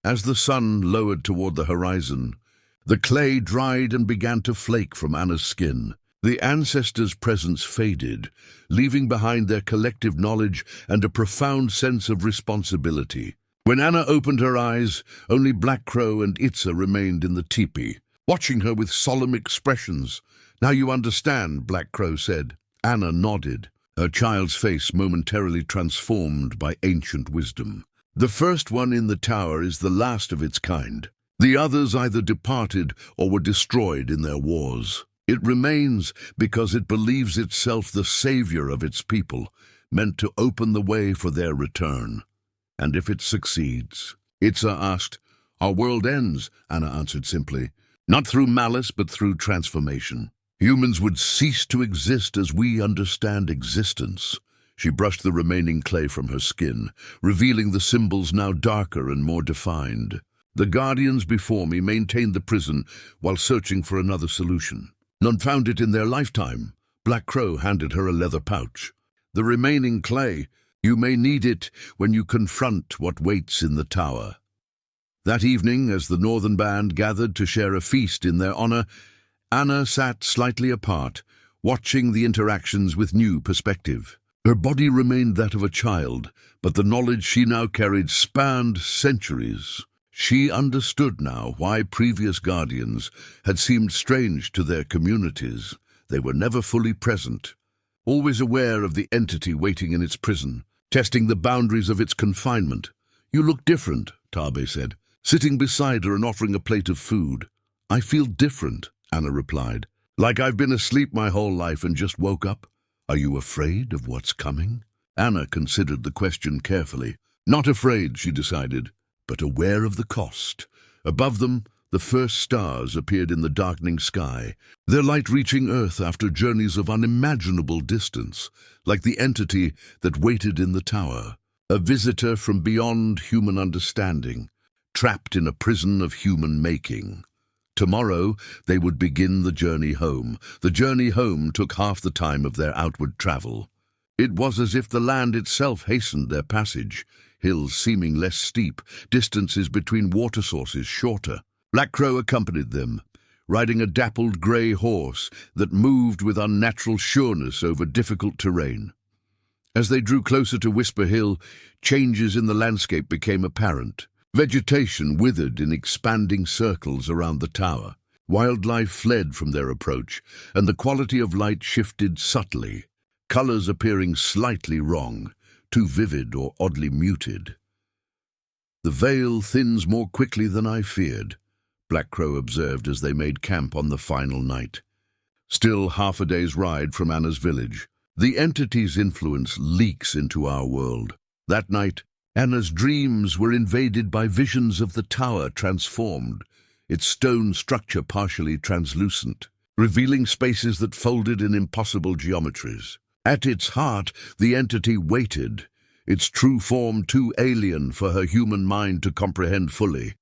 S1: As the sun lowered toward the horizon, the clay dried and began to flake from Anna's skin. The ancestors' presence faded, leaving behind their collective knowledge and a profound sense of responsibility. When Anna opened her eyes, only Black Crow and Itza remained in the teepee, watching her with solemn expressions. "Now you understand," Black Crow said. Anna nodded, her child's face momentarily transformed by ancient wisdom. "The first one in the tower is the last of its kind. The others either departed or were destroyed in their wars. It remains because it believes itself the savior of its people, meant to open the way for their return. And if it succeeds?" Itza asked. "Our world ends," Anna answered simply. "Not through malice, but through transformation. Humans would cease to exist as we understand existence." She brushed the remaining clay from her skin, revealing the symbols now darker and more defined. "The guardians before me maintained the prison while searching for another solution. None found it in their lifetime." Black Crow handed her a leather pouch. "The remaining clay, you may need it when you confront what waits in the tower." That evening, as the Northern Band gathered to share a feast in their honor, Anna sat slightly apart, watching the interactions with new perspective. Her body remained that of a child, but the knowledge she now carried spanned centuries. She understood now why previous guardians had seemed strange to their communities. They were never fully present, always aware of the entity waiting in its prison, testing the boundaries of its confinement. "You look different," Tabe said, sitting beside her and offering a plate of food. "I feel different," Anna replied. "Like I've been asleep my whole life and just woke up." "Are you afraid of what's coming?" Anna considered the question carefully. Not afraid, she decided, but aware of the cost. Above them, the first stars appeared in the darkening sky, their light reaching Earth after journeys of unimaginable distance, like the entity that waited in the tower, a visitor from beyond human understanding, trapped in a prison of human making. Tomorrow, they would begin the journey home. The journey home took half the time of their outward travel. It was as if the land itself hastened their passage, hills seeming less steep, distances between water sources shorter. Black Crow accompanied them, riding a dappled grey horse that moved with unnatural sureness over difficult terrain. As they drew closer to Whisper Hill, changes in the landscape became apparent. Vegetation withered in expanding circles around the tower. Wildlife fled from their approach, and the quality of light shifted subtly, colors appearing slightly wrong, too vivid or oddly muted. "The veil thins more quickly than I feared," Black Crow observed as they made camp on the final night. Still half a day's ride from Anna's village. The entity's influence leaks into our world. That night, Anna's dreams were invaded by visions of the tower transformed, its stone structure partially translucent, revealing spaces that folded in impossible geometries. At its heart, the entity waited, its true form too alien for her human mind to comprehend fully.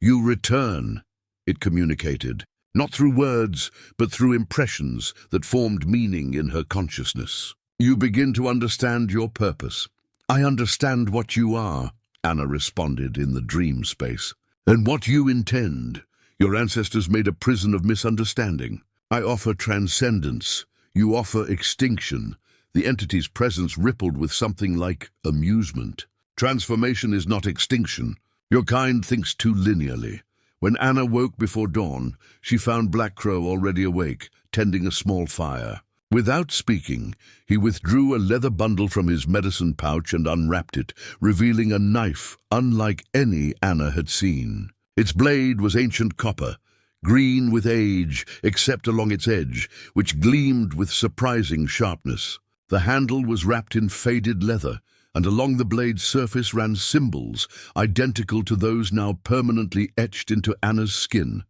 S1: "You return," it communicated, not through words, but through impressions that formed meaning in her consciousness. "You begin to understand your purpose." "I understand what you are," Anna responded in the dream space. "And what you intend. Your ancestors made a prison of misunderstanding. I offer transcendence. You offer extinction." The entity's presence rippled with something like amusement. "Transformation is not extinction. Your kind thinks too linearly." When Anna woke before dawn, she found Black Crow already awake, tending a small fire. Without speaking, he withdrew a leather bundle from his medicine pouch and unwrapped it, revealing a knife unlike any Anna had seen. Its blade was ancient copper, green with age except along its edge, which gleamed with surprising sharpness. The handle was wrapped in faded leather, and along the blade's surface ran symbols identical to those now permanently etched into Anna's skin.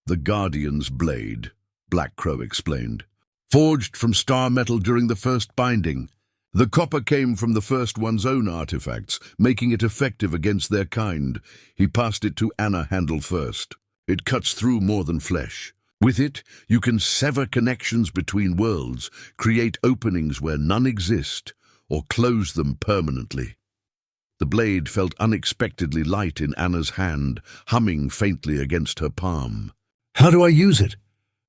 S1: "The Guardian's blade," Black Crow explained. "Forged from star metal during the first binding. The copper came from the first one's own artifacts, making it effective against their kind." He passed it to Anna handle first. "It cuts through more than flesh. With it, you can sever connections between worlds, create openings where none exist, or close them permanently." The blade felt unexpectedly light in Anna's hand, humming faintly against her palm. "How do I use it?"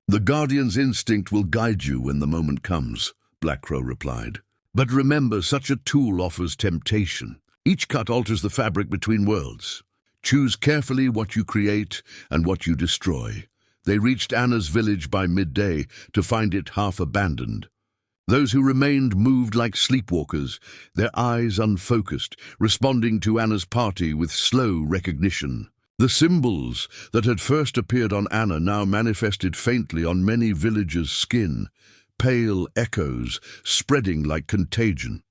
S1: "The Guardian's instinct will guide you when the moment comes," Black Crow replied. "But remember, such a tool offers temptation. Each cut alters the fabric between worlds. Choose carefully what you create and what you destroy." They reached Anna's village by midday to find it half abandoned. Those who remained moved like sleepwalkers, their eyes unfocused, responding to Anna's party with slow recognition. The symbols that had first appeared on Anna now manifested faintly on many villagers' skin, pale echoes spreading like contagion.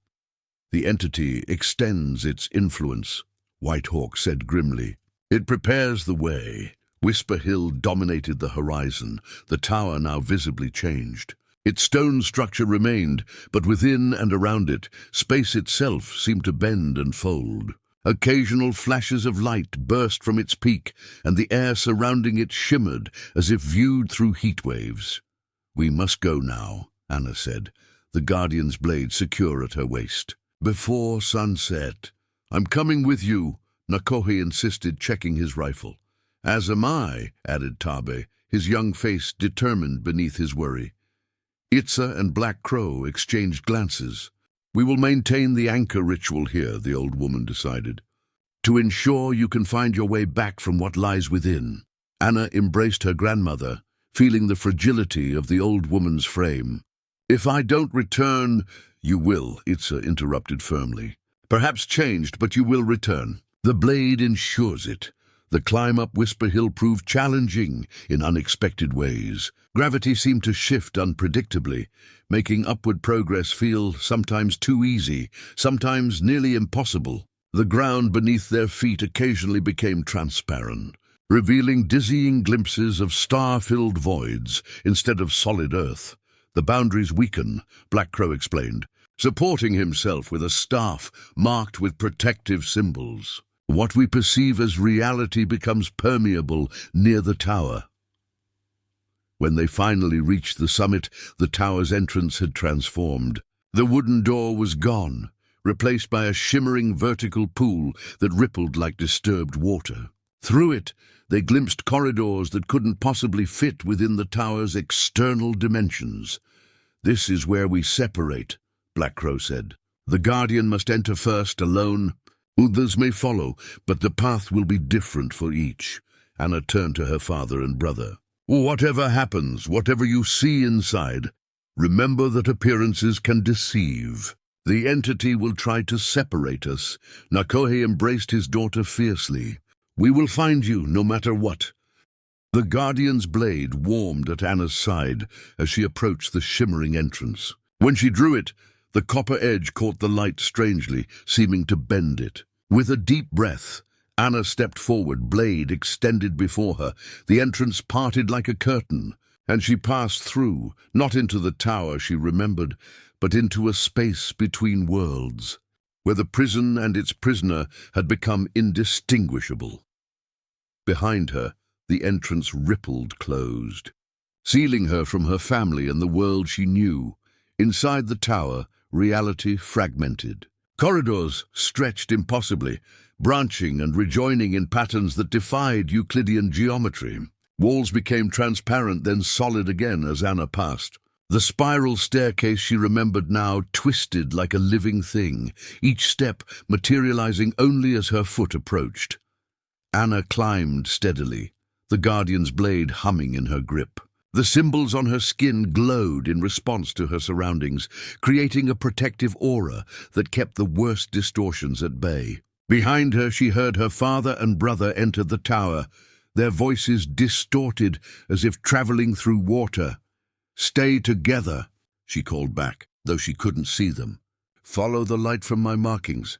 S1: "The entity extends its influence," Whitehawk said grimly. "It prepares the way." Whisper Hill dominated the horizon, the tower now visibly changed. Its stone structure remained, but within and around it, space itself seemed to bend and fold. Occasional flashes of light burst from its peak, and the air surrounding it shimmered as if viewed through heat waves. "We must go now," Anna said, the Guardian's blade secure at her waist. "Before sunset." "I'm coming with you," Nakohe insisted, checking his rifle. "As am I," added Tabe, his young face determined beneath his worry. Itza and Black Crow exchanged glances. "We will maintain the anchor ritual here," the old woman decided. to ensure you can find your way back from what lies within. Anna embraced her grandmother, feeling the fragility of the old woman's frame. "If I don't return—" "You will," Itza interrupted firmly. "Perhaps changed, but you will return. The blade ensures it." The climb up Whisper Hill proved challenging in unexpected ways. Gravity seemed to shift unpredictably, making upward progress feel sometimes too easy, sometimes nearly impossible. The ground beneath their feet occasionally became transparent, revealing dizzying glimpses of star-filled voids instead of solid earth. "The boundaries weaken," Black Crow explained, supporting himself with a staff marked with protective symbols. "What we perceive as reality becomes permeable near the tower." When they finally reached the summit, the tower's entrance had transformed. The wooden door was gone, replaced by a shimmering vertical pool that rippled like disturbed water. Through it, they glimpsed corridors that couldn't possibly fit within the tower's external dimensions. "This is where we separate," Black Crow said. "The Guardian must enter first, alone. Others may follow, but the path will be different for each." Anna turned to her father and brother. "Whatever happens, whatever you see inside, remember that appearances can deceive. The entity will try to separate us." Nakohe embraced his daughter fiercely. "We will find you, no matter what." The Guardian's blade warmed at Anna's side as she approached the shimmering entrance. When she drew it, the copper edge caught the light strangely, seeming to bend it. With a deep breath, Anna stepped forward, blade extended before her. The entrance parted like a curtain, and she passed through, not into the tower she remembered, but into a space between worlds, where the prison and its prisoner had become indistinguishable. Behind her, the entrance rippled closed, sealing her from her family and the world she knew. Inside the tower, reality fragmented. Corridors stretched impossibly, branching and rejoining in patterns that defied Euclidean geometry. Walls became transparent, then solid again as Anna passed. The spiral staircase she remembered now twisted like a living thing, each step materializing only as her foot approached. Anna climbed steadily, the Guardian's blade humming in her grip. The symbols on her skin glowed in response to her surroundings, creating a protective aura that kept the worst distortions at bay. Behind her, she heard her father and brother enter the tower, their voices distorted as if traveling through water. "Stay together," she called back, though she couldn't see them. "Follow the light from my markings."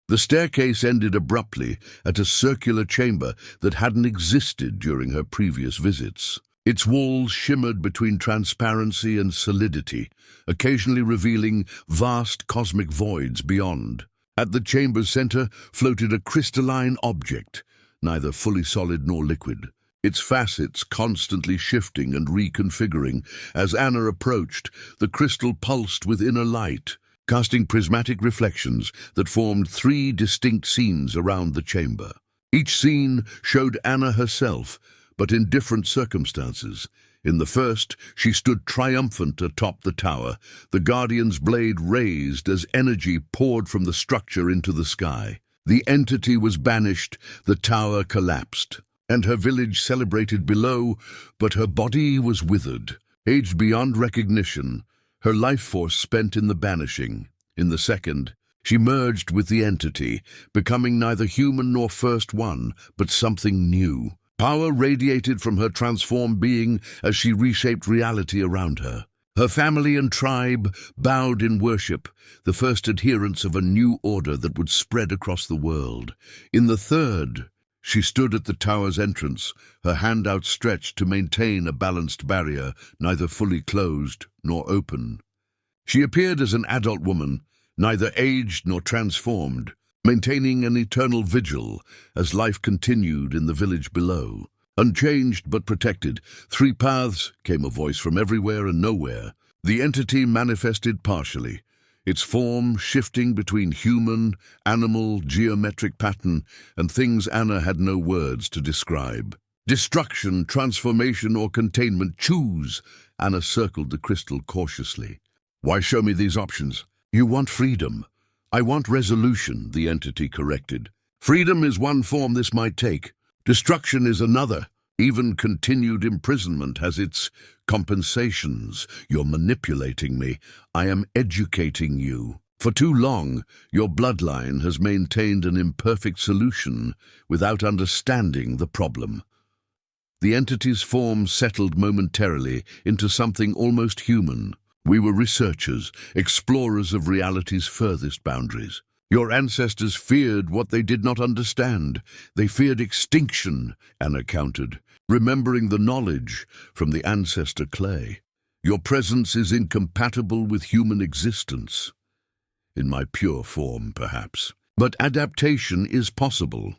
S1: The staircase ended abruptly at a circular chamber that hadn't existed during her previous visits. Its walls shimmered between transparency and solidity, occasionally revealing vast cosmic voids beyond. At the chamber's center floated a crystalline object, neither fully solid nor liquid, its facets constantly shifting and reconfiguring. As Anna approached, the crystal pulsed with inner light, casting prismatic reflections that formed 3 distinct scenes around the chamber. Each scene showed Anna herself, but in different circumstances. In the first, she stood triumphant atop the tower, the Guardian's blade raised as energy poured from the structure into the sky. The entity was banished, the tower collapsed, and her village celebrated below, but her body was withered, aged beyond recognition, her life force spent in the banishing. In the second, she merged with the entity, becoming neither human nor First One, but something new. Power radiated from her transformed being as she reshaped reality around her. Her family and tribe bowed in worship, the first adherents of a new order that would spread across the world. In the third, she stood at the tower's entrance, her hand outstretched to maintain a balanced barrier, neither fully closed nor open. She appeared as an adult woman, neither aged nor transformed, maintaining an eternal vigil as life continued in the village below. Unchanged but protected, 3 paths, came a voice from everywhere and nowhere. The entity manifested partially, its form shifting between human, animal, geometric pattern, and things Anna had no words to describe. Destruction, transformation, or containment, choose. Anna circled the crystal cautiously. "Why show me these options?" "You want freedom. I want resolution," the entity corrected. Freedom is one form this might take. Destruction is another. Even continued imprisonment has its compensations. You're manipulating me. I am educating you. For too long, your bloodline has maintained an imperfect solution without understanding the problem. The entity's form settled momentarily into something almost human. We were researchers, explorers of reality's furthest boundaries. Your ancestors feared what they did not understand. They feared extinction, Anna countered, remembering the knowledge from the ancestor clay. Your presence is incompatible with human existence. In my pure form, perhaps. But adaptation is possible.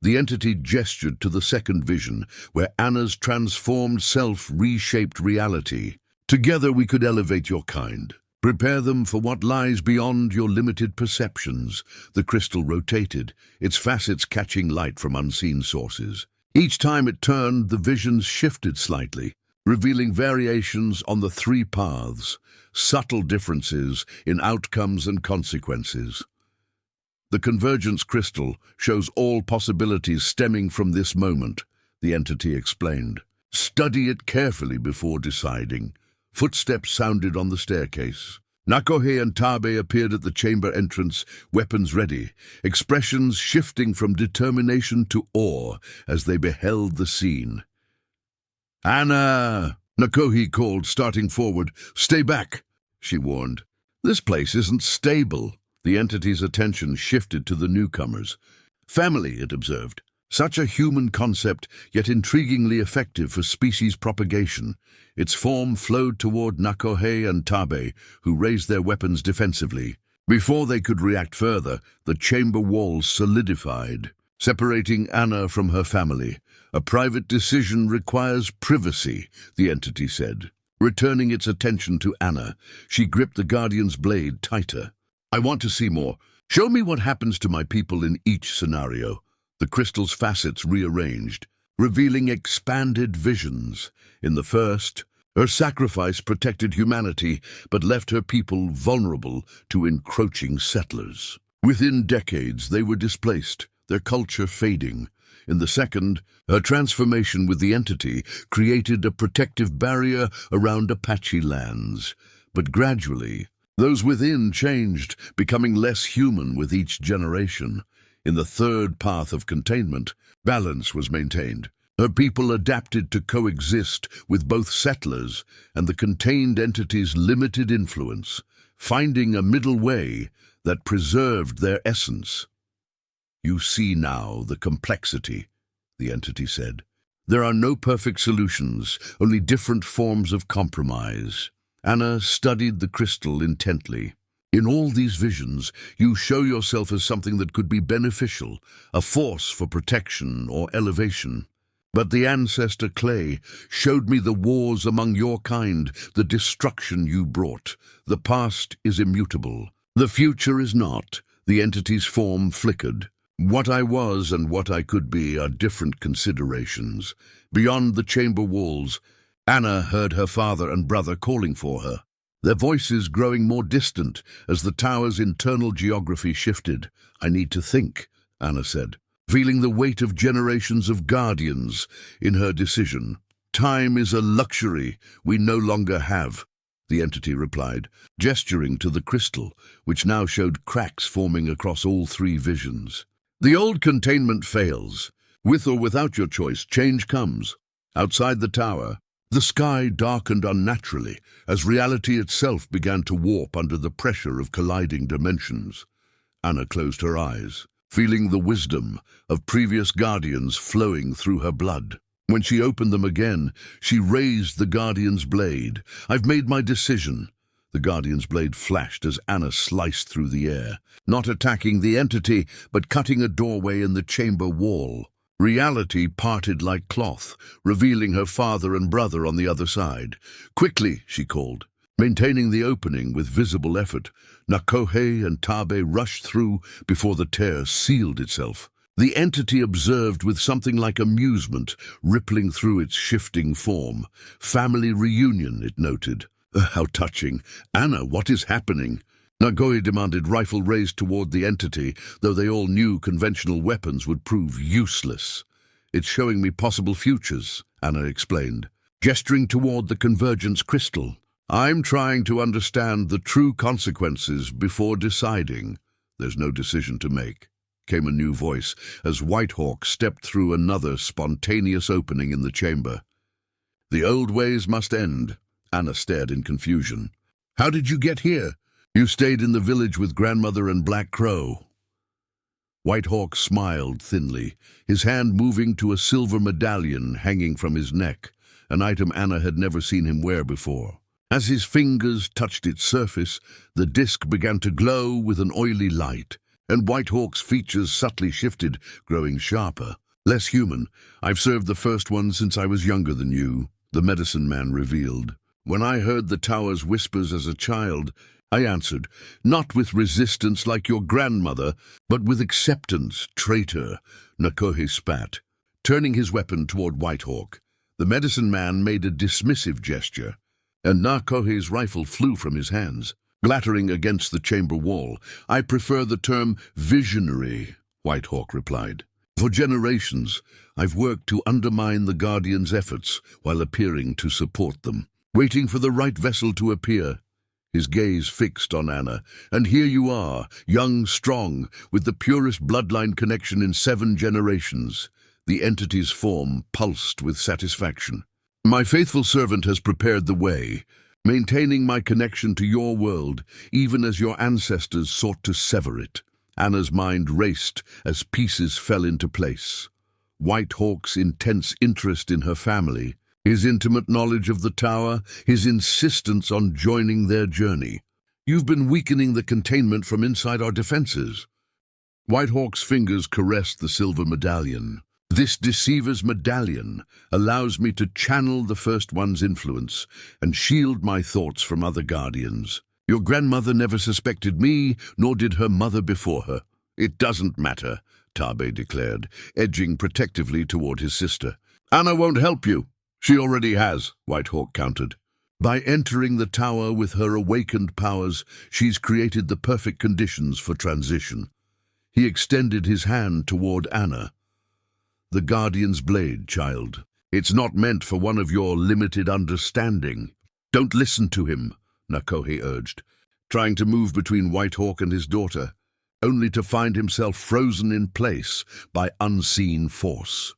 S1: The entity gestured to the second vision, where Anna's transformed self reshaped reality. Together we could elevate your kind. Prepare them for what lies beyond your limited perceptions. The crystal rotated, its facets catching light from unseen sources. Each time it turned, the visions shifted slightly, revealing variations on the three paths, subtle differences in outcomes and consequences. The convergence crystal shows all possibilities stemming from this moment, the entity explained. Study it carefully before deciding. Footsteps sounded on the staircase. Nakohe and Tabe appeared at the chamber entrance, weapons ready, expressions shifting from determination to awe as they beheld the scene. "Anna!" Nakohe called, starting forward. "Stay back," she warned. "This place isn't stable." The entity's attention shifted to the newcomers. "Family," it observed. Such a human concept, yet intriguingly effective for species propagation. Its form flowed toward Nakohe and Tabe, who raised their weapons defensively. Before they could react further, the chamber walls solidified, separating Anna from her family. "A private decision requires privacy," the entity said. Returning its attention to Anna, she gripped the Guardian's blade tighter. "I want to see more. Show me what happens to my people in each scenario." The crystal's facets rearranged, revealing expanded visions. In the first, her sacrifice protected humanity, but left her people vulnerable to encroaching settlers. Within decades, they were displaced, their culture fading. In the second, her transformation with the entity created a protective barrier around Apache lands. But gradually, those within changed, becoming less human with each generation. In the third path of containment, balance was maintained. Her people adapted to coexist with both settlers and the contained entity's limited influence, finding a middle way that preserved their essence. "You see now the complexity," the entity said. "There are no perfect solutions, only different forms of compromise." Anna studied the crystal intently. "In all these visions, you show yourself as something that could be beneficial, a force for protection or elevation. But the ancestor clay showed me the wars among your kind, the destruction you brought. The past is immutable. The future is not." The entity's form flickered. "What I was and what I could be are different considerations." Beyond the chamber walls, Anna heard her father and brother calling for her, their voices growing more distant as the tower's internal geography shifted. "I need to think," Anna said, feeling the weight of generations of guardians in her decision. "Time is a luxury we no longer have," the entity replied, gesturing to the crystal, which now showed cracks forming across all three visions. "The old containment fails. With or without your choice, change comes." Outside the tower, the sky darkened unnaturally as reality itself began to warp under the pressure of colliding dimensions. Anna closed her eyes, feeling the wisdom of previous guardians flowing through her blood. When she opened them again, she raised the Guardian's blade. "I've made my decision." The Guardian's blade flashed as Anna sliced through the air, not attacking the entity, but cutting a doorway in the chamber wall. Reality parted like cloth, revealing her father and brother on the other side. "Quickly," she called. Maintaining the opening with visible effort, Nakohe and Tabe rushed through before the tear sealed itself. The entity observed with something like amusement rippling through its shifting form. "Family reunion," it noted. "How touching. Anna, what is happening?" Nagoya demanded, rifle raised toward the entity, though they all knew conventional weapons would prove useless. "It's showing me possible futures," Anna explained, gesturing toward the convergence crystal. "I'm trying to understand the true consequences before deciding." "There's no decision to make," came a new voice as Whitehawk stepped through another spontaneous opening in the chamber. "The old ways must end." Anna stared in confusion. "How did you get here?" "You stayed in the village with Grandmother and Black Crow." Whitehawk smiled thinly, his hand moving to a silver medallion hanging from his neck, an item Anna had never seen him wear before. As his fingers touched its surface, the disc began to glow with an oily light, and Whitehawk's features subtly shifted, growing sharper. "Less human. I've served the first one since I was younger than you," the medicine man revealed. "When I heard the tower's whispers as a child, I answered, not with resistance like your grandmother, but with acceptance, traitor." Nakohe spat, turning his weapon toward Whitehawk. The medicine man made a dismissive gesture, and Nakohe's rifle flew from his hands, glattering against the chamber wall. "I prefer the term visionary," Whitehawk replied. "For generations, I've worked to undermine the Guardian's efforts while appearing to support them, waiting for the right vessel to appear." His gaze fixed on Anna. "And here you are, young, strong, with the purest bloodline connection in 7 generations." The entity's form pulsed with satisfaction. "My faithful servant has prepared the way, maintaining my connection to your world, even as your ancestors sought to sever it." Anna's mind raced as pieces fell into place. Whitehawk's intense interest in her family, his intimate knowledge of the tower, his insistence on joining their journey. "You've been weakening the containment from inside our defenses." Whitehawk's fingers caressed the silver medallion. "This deceiver's medallion allows me to channel the First One's influence and shield my thoughts from other guardians. Your grandmother never suspected me, nor did her mother before her." "It doesn't matter," Tabe declared, edging protectively toward his sister. "Anna won't help you." "She already has," Whitehawk countered. "By entering the tower with her awakened powers, she's created the perfect conditions for transition." He extended his hand toward Anna. "The Guardian's blade, child. It's not meant for one of your limited understanding." "Don't listen to him," Nakohe urged, trying to move between Whitehawk and his daughter, only to find himself frozen in place by unseen force.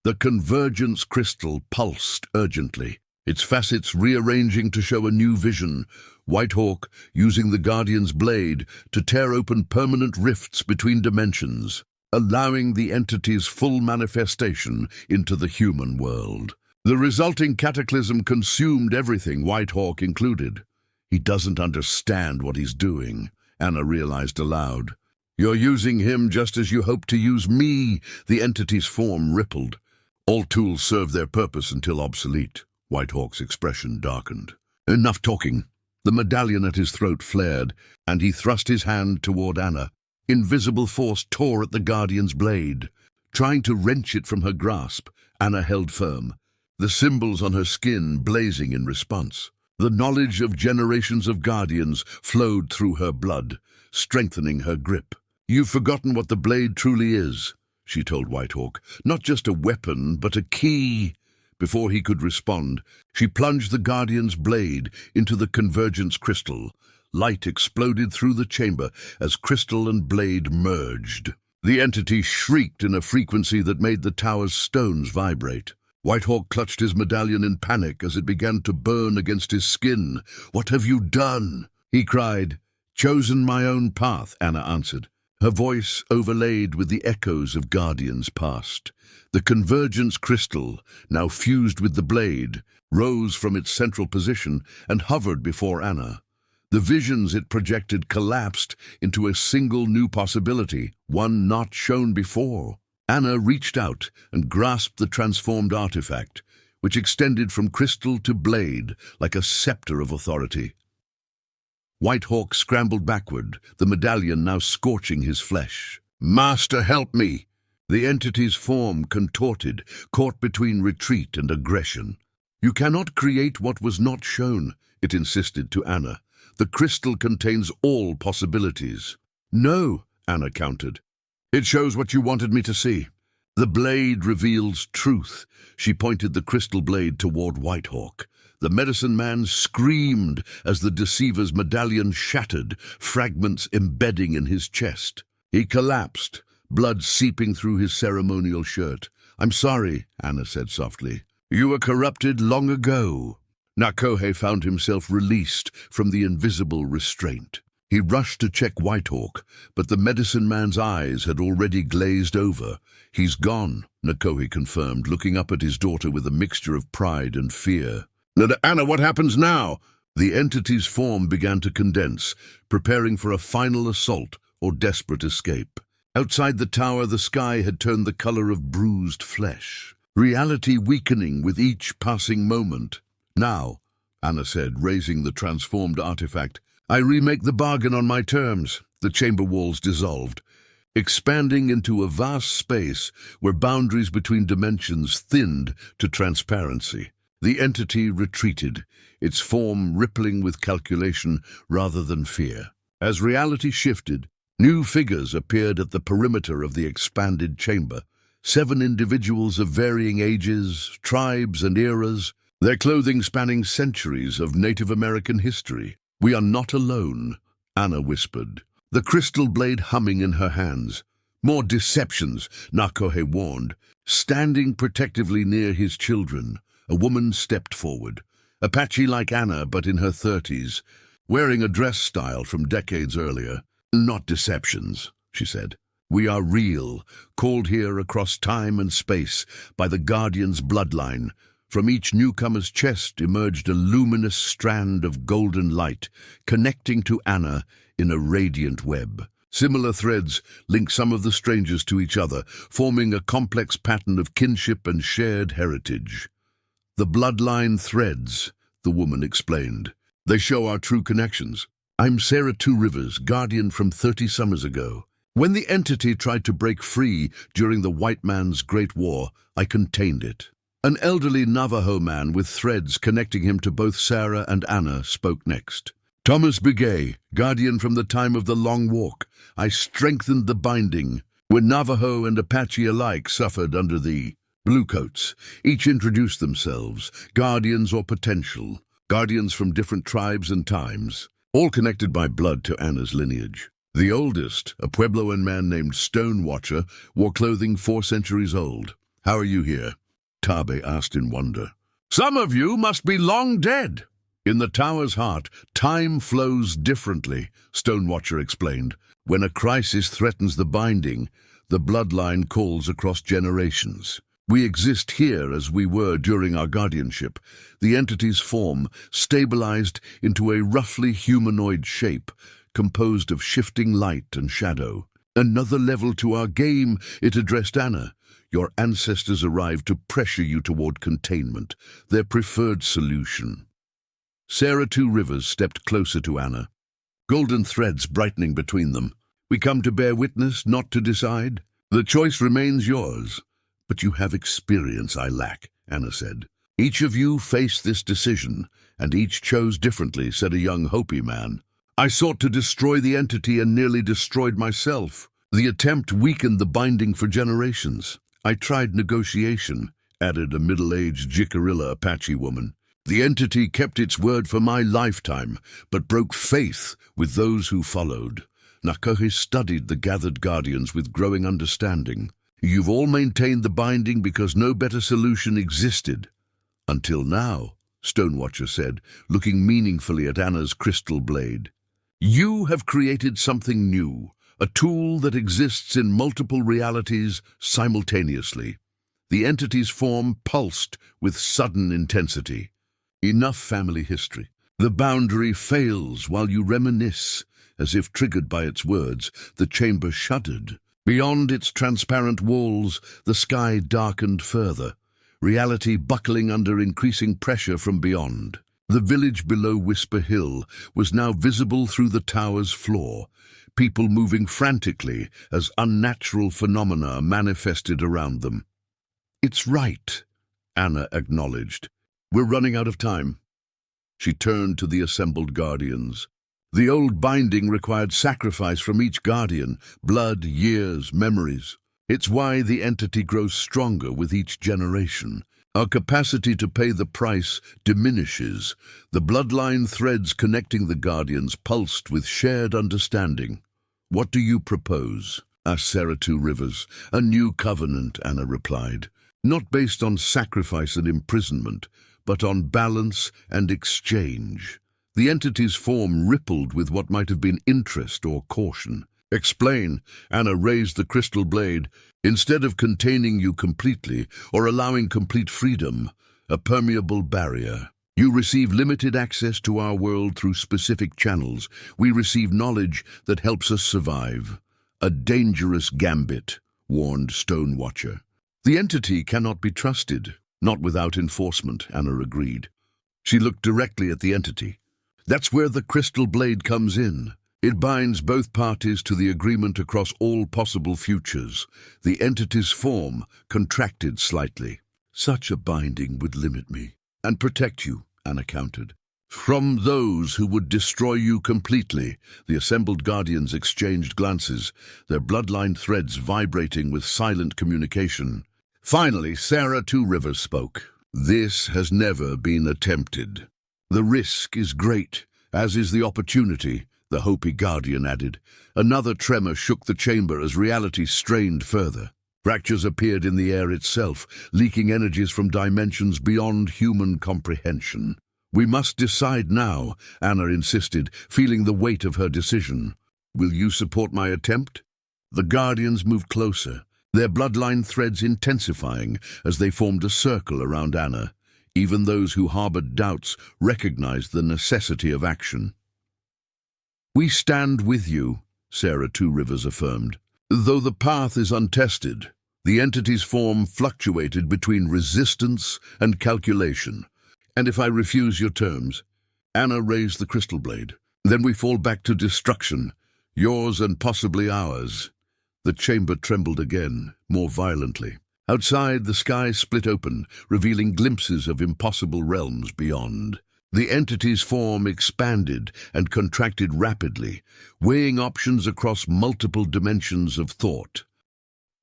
S1: The convergence crystal pulsed urgently, its facets rearranging to show a new vision. Whitehawk using the Guardian's blade to tear open permanent rifts between dimensions, allowing the entity's full manifestation into the human world. The resulting cataclysm consumed everything, Whitehawk included. "He doesn't understand what he's doing," Anna realized aloud. "You're using him just as you hope to use me," the entity's form rippled. "All tools serve their purpose until obsolete." Whitehawk's expression darkened. "Enough talking." The medallion at his throat flared, and he thrust his hand toward Anna. Invisible force tore at the Guardian's blade. Trying to wrench it from her grasp, Anna held firm, the symbols on her skin blazing in response. The knowledge of generations of Guardians flowed through her blood, strengthening her grip. "You've forgotten what the blade truly is," she told Whitehawk. "Not just a weapon, but a key." Before he could respond, she plunged the Guardian's blade into the convergence crystal. Light exploded through the chamber as crystal and blade merged. The entity shrieked in a frequency that made the tower's stones vibrate. Whitehawk clutched his medallion in panic as it began to burn against his skin. "What have you done?" he cried. "Chosen my own path," Anna answered, her voice overlaid with the echoes of Guardians past. The convergence crystal, now fused with the blade, rose from its central position and hovered before Anna. The visions it projected collapsed into a single new possibility, one not shown before. Anna reached out and grasped the transformed artifact, which extended from crystal to blade like a scepter of authority. Whitehawk scrambled backward, the medallion now scorching his flesh. "Master, help me!" The entity's form contorted, caught between retreat and aggression. "You cannot create what was not shown," it insisted to Anna. The crystal contains all possibilities. No, Anna countered. It shows what you wanted me to see. The blade reveals truth. She pointed the crystal blade toward Whitehawk. The medicine man screamed as the deceiver's medallion shattered, fragments embedding in his chest. He collapsed, blood seeping through his ceremonial shirt. I'm sorry, Anna said softly. You were corrupted long ago. Nakohe found himself released from the invisible restraint. He rushed to check Whitehawk, but the medicine man's eyes had already glazed over. He's gone, Nakohe confirmed, looking up at his daughter with a mixture of pride and fear. Anna, what happens now? The entity's form began to condense, preparing for a final assault or desperate escape. Outside the tower, the sky had turned the color of bruised flesh, reality weakening with each passing moment. Now, Anna said, raising the transformed artifact, I remake the bargain on my terms. The chamber walls dissolved, expanding into a vast space where boundaries between dimensions thinned to transparency. The entity retreated, its form rippling with calculation rather than fear. As reality shifted, new figures appeared at the perimeter of the expanded chamber. 7 individuals of varying ages, tribes, and eras, their clothing spanning centuries of Native American history. We are not alone, Anna whispered, the crystal blade humming in her hands. More deceptions, Nakohe warned. Standing protectively near his children, a woman stepped forward, Apache like Anna but in her 30s, wearing a dress style from decades earlier. Not deceptions, she said. We are real, called here across time and space by the Guardian's bloodline. From each newcomer's chest emerged a luminous strand of golden light, connecting to Anna in a radiant web. Similar threads link some of the strangers to each other, forming a complex pattern of kinship and shared heritage. The bloodline threads, the woman explained. They show our true connections. I'm Sarah Two Rivers, guardian from 30 summers ago. When the entity tried to break free during the white man's Great War, I contained it. An elderly Navajo man with threads connecting him to both Sarah and Anna spoke next. Thomas Begay, guardian from the time of the Long Walk. I strengthened the binding when Navajo and Apache alike suffered under the Bluecoats. Each introduced themselves, guardians or potential, guardians from different tribes and times, all connected by blood to Anna's lineage. The oldest, a Puebloan man named Stone Watcher, wore clothing 4 centuries old. How are you here? Tabe asked in wonder. Some of you must be long dead. In the tower's heart, time flows differently, Stonewatcher explained. When a crisis threatens the binding, the bloodline calls across generations. We exist here as we were during our guardianship. The entity's form stabilized into a roughly humanoid shape, composed of shifting light and shadow. Another level to our game, it addressed Anna. Your ancestors arrived to pressure you toward containment, their preferred solution. Sarah Two Rivers stepped closer to Anna, golden threads brightening between them. We come to bear witness, not to decide. The choice remains yours. But you have experience I lack, Anna said. Each of you faced this decision, and each chose differently, said a young Hopi man. I sought to destroy the entity and nearly destroyed myself. The attempt weakened the binding for generations. I tried negotiation, added a middle-aged Jicarilla Apache woman. The entity kept its word for my lifetime, but broke faith with those who followed. Nakohe studied the gathered guardians with growing understanding. You've all maintained the binding because no better solution existed. Until now, Stonewatcher said, looking meaningfully at Anna's crystal blade. You have created something new, a tool that exists in multiple realities simultaneously. The entity's form pulsed with sudden intensity. Enough family history. The boundary fails while you reminisce. As if triggered by its words, the chamber shuddered. Beyond its transparent walls, the sky darkened further, reality buckling under increasing pressure from beyond. The village below Whisper Hill was now visible through the tower's floor, people moving frantically as unnatural phenomena manifested around them. It's right, Anna acknowledged. We're running out of time. She turned to the assembled guardians. The old binding required sacrifice from each guardian, blood, years, memories. It's why the entity grows stronger with each generation. Our capacity to pay the price diminishes. The bloodline threads connecting the guardians pulsed with shared understanding. "What do you propose?" asked Sarah Two Rivers. "A new covenant," Anna replied. "Not based on sacrifice and imprisonment, but on balance and exchange." The entity's form rippled with what might have been interest or caution. "Explain." Anna raised the crystal blade. "Instead of containing you completely or allowing complete freedom, a permeable barrier. You receive limited access to our world through specific channels. We receive knowledge that helps us survive." "A dangerous gambit," warned Stonewatcher. "The entity cannot be trusted." "Not without enforcement," Anna agreed. She looked directly at the entity. "That's where the crystal blade comes in. It binds both parties to the agreement across all possible futures." The entity's form contracted slightly. "Such a binding would limit me." "And protect you," Anna countered. "From those who would destroy you completely." The assembled guardians exchanged glances, their bloodline threads vibrating with silent communication. Finally, Sarah Two Rivers spoke. "This has never been attempted. The risk is great, as is the opportunity," the Hopi guardian added. Another tremor shook the chamber as reality strained further. Fractures appeared in the air itself, leaking energies from dimensions beyond human comprehension. "We must decide now," Anna insisted, feeling the weight of her decision. "Will you support my attempt?" The guardians moved closer, their bloodline threads intensifying as they formed a circle around Anna. Even those who harbored doubts recognized the necessity of action. "We stand with you," Sarah Two Rivers affirmed. Though the path is untested, the entity's form fluctuated between resistance and calculation. "And if I refuse your terms?" Anna raised the crystal blade. "Then we fall back to destruction, yours and possibly ours." The chamber trembled again, more violently. Outside, the sky split open, revealing glimpses of impossible realms beyond. The entity's form expanded and contracted rapidly, weighing options across multiple dimensions of thought.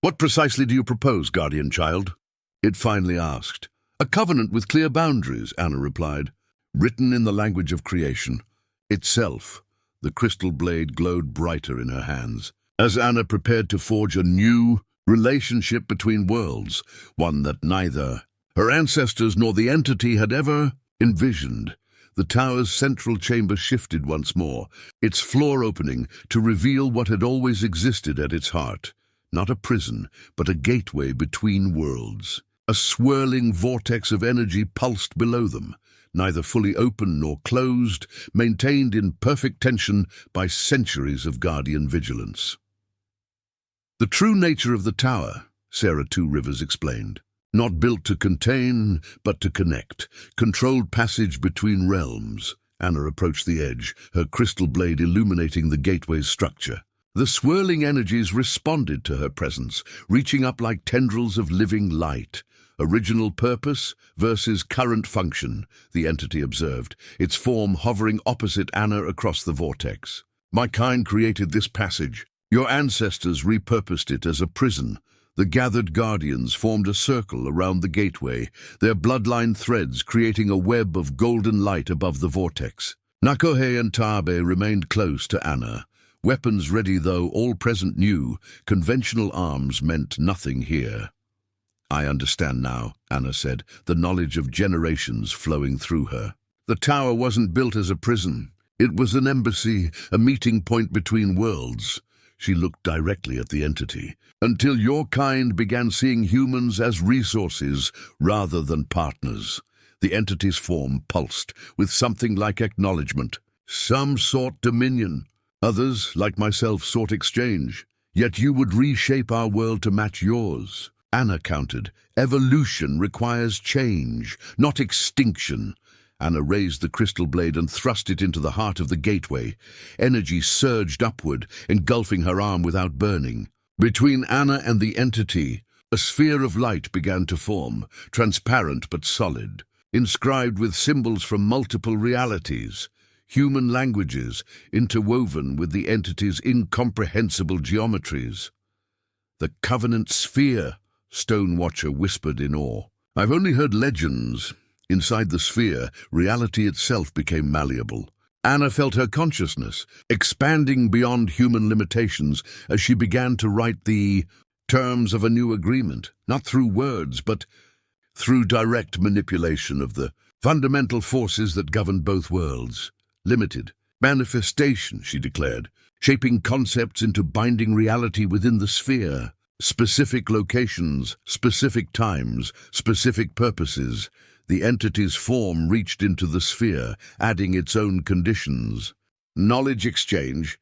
S1: "What precisely do you propose, guardian child?" it finally asked. "A covenant with clear boundaries," Anna replied, "written in the language of creation itself." The crystal blade glowed brighter in her hands, as Anna prepared to forge a new relationship between worlds, one that neither her ancestors nor the entity had ever envisioned. The tower's central chamber shifted once more, its floor opening to reveal what had always existed at its heart. Not a prison, but a gateway between worlds. A swirling vortex of energy pulsed below them, neither fully open nor closed, maintained in perfect tension by centuries of guardian vigilance. "The true nature of the tower," Sarah Two Rivers explained. "Not built to contain, but to connect. Controlled passage between realms." Anna approached the edge, her crystal blade illuminating the gateway's structure. The swirling energies responded to her presence, reaching up like tendrils of living light. "Original purpose versus current function," the entity observed, its form hovering opposite Anna across the vortex. "My kind created this passage. Your ancestors repurposed it as a prison." The gathered guardians formed a circle around the gateway, their bloodline threads creating a web of golden light above the vortex. Nakohe and Taabe remained close to Anna. Weapons ready, though all present knew conventional arms meant nothing here. "I understand now," Anna said, the knowledge of generations flowing through her. "The tower wasn't built as a prison. It was an embassy, a meeting point between worlds." She looked directly at the entity. "Until your kind began seeing humans as resources rather than partners." The entity's form pulsed with something like acknowledgement. "Some sought dominion. Others, like myself, sought exchange. Yet you would reshape our world to match yours." Anna countered. "Evolution requires change, not extinction." Anna raised the crystal blade and thrust it into the heart of the gateway. Energy surged upward, engulfing her arm without burning. Between Anna and the entity, a sphere of light began to form, transparent but solid, inscribed with symbols from multiple realities. human languages interwoven with the entity's incomprehensible geometries. "The Covenant Sphere," Stone Watcher whispered in awe. "I've only heard legends." Inside the sphere, reality itself became malleable. Anna felt her consciousness expanding beyond human limitations as she began to write the terms of a new agreement, not through words, but through direct manipulation of the fundamental forces that govern both worlds. Limited manifestation, she declared, shaping concepts into binding reality within the sphere. Specific locations, specific times, specific purposes. The entity's form reached into the sphere, adding its own conditions. Knowledge exchange,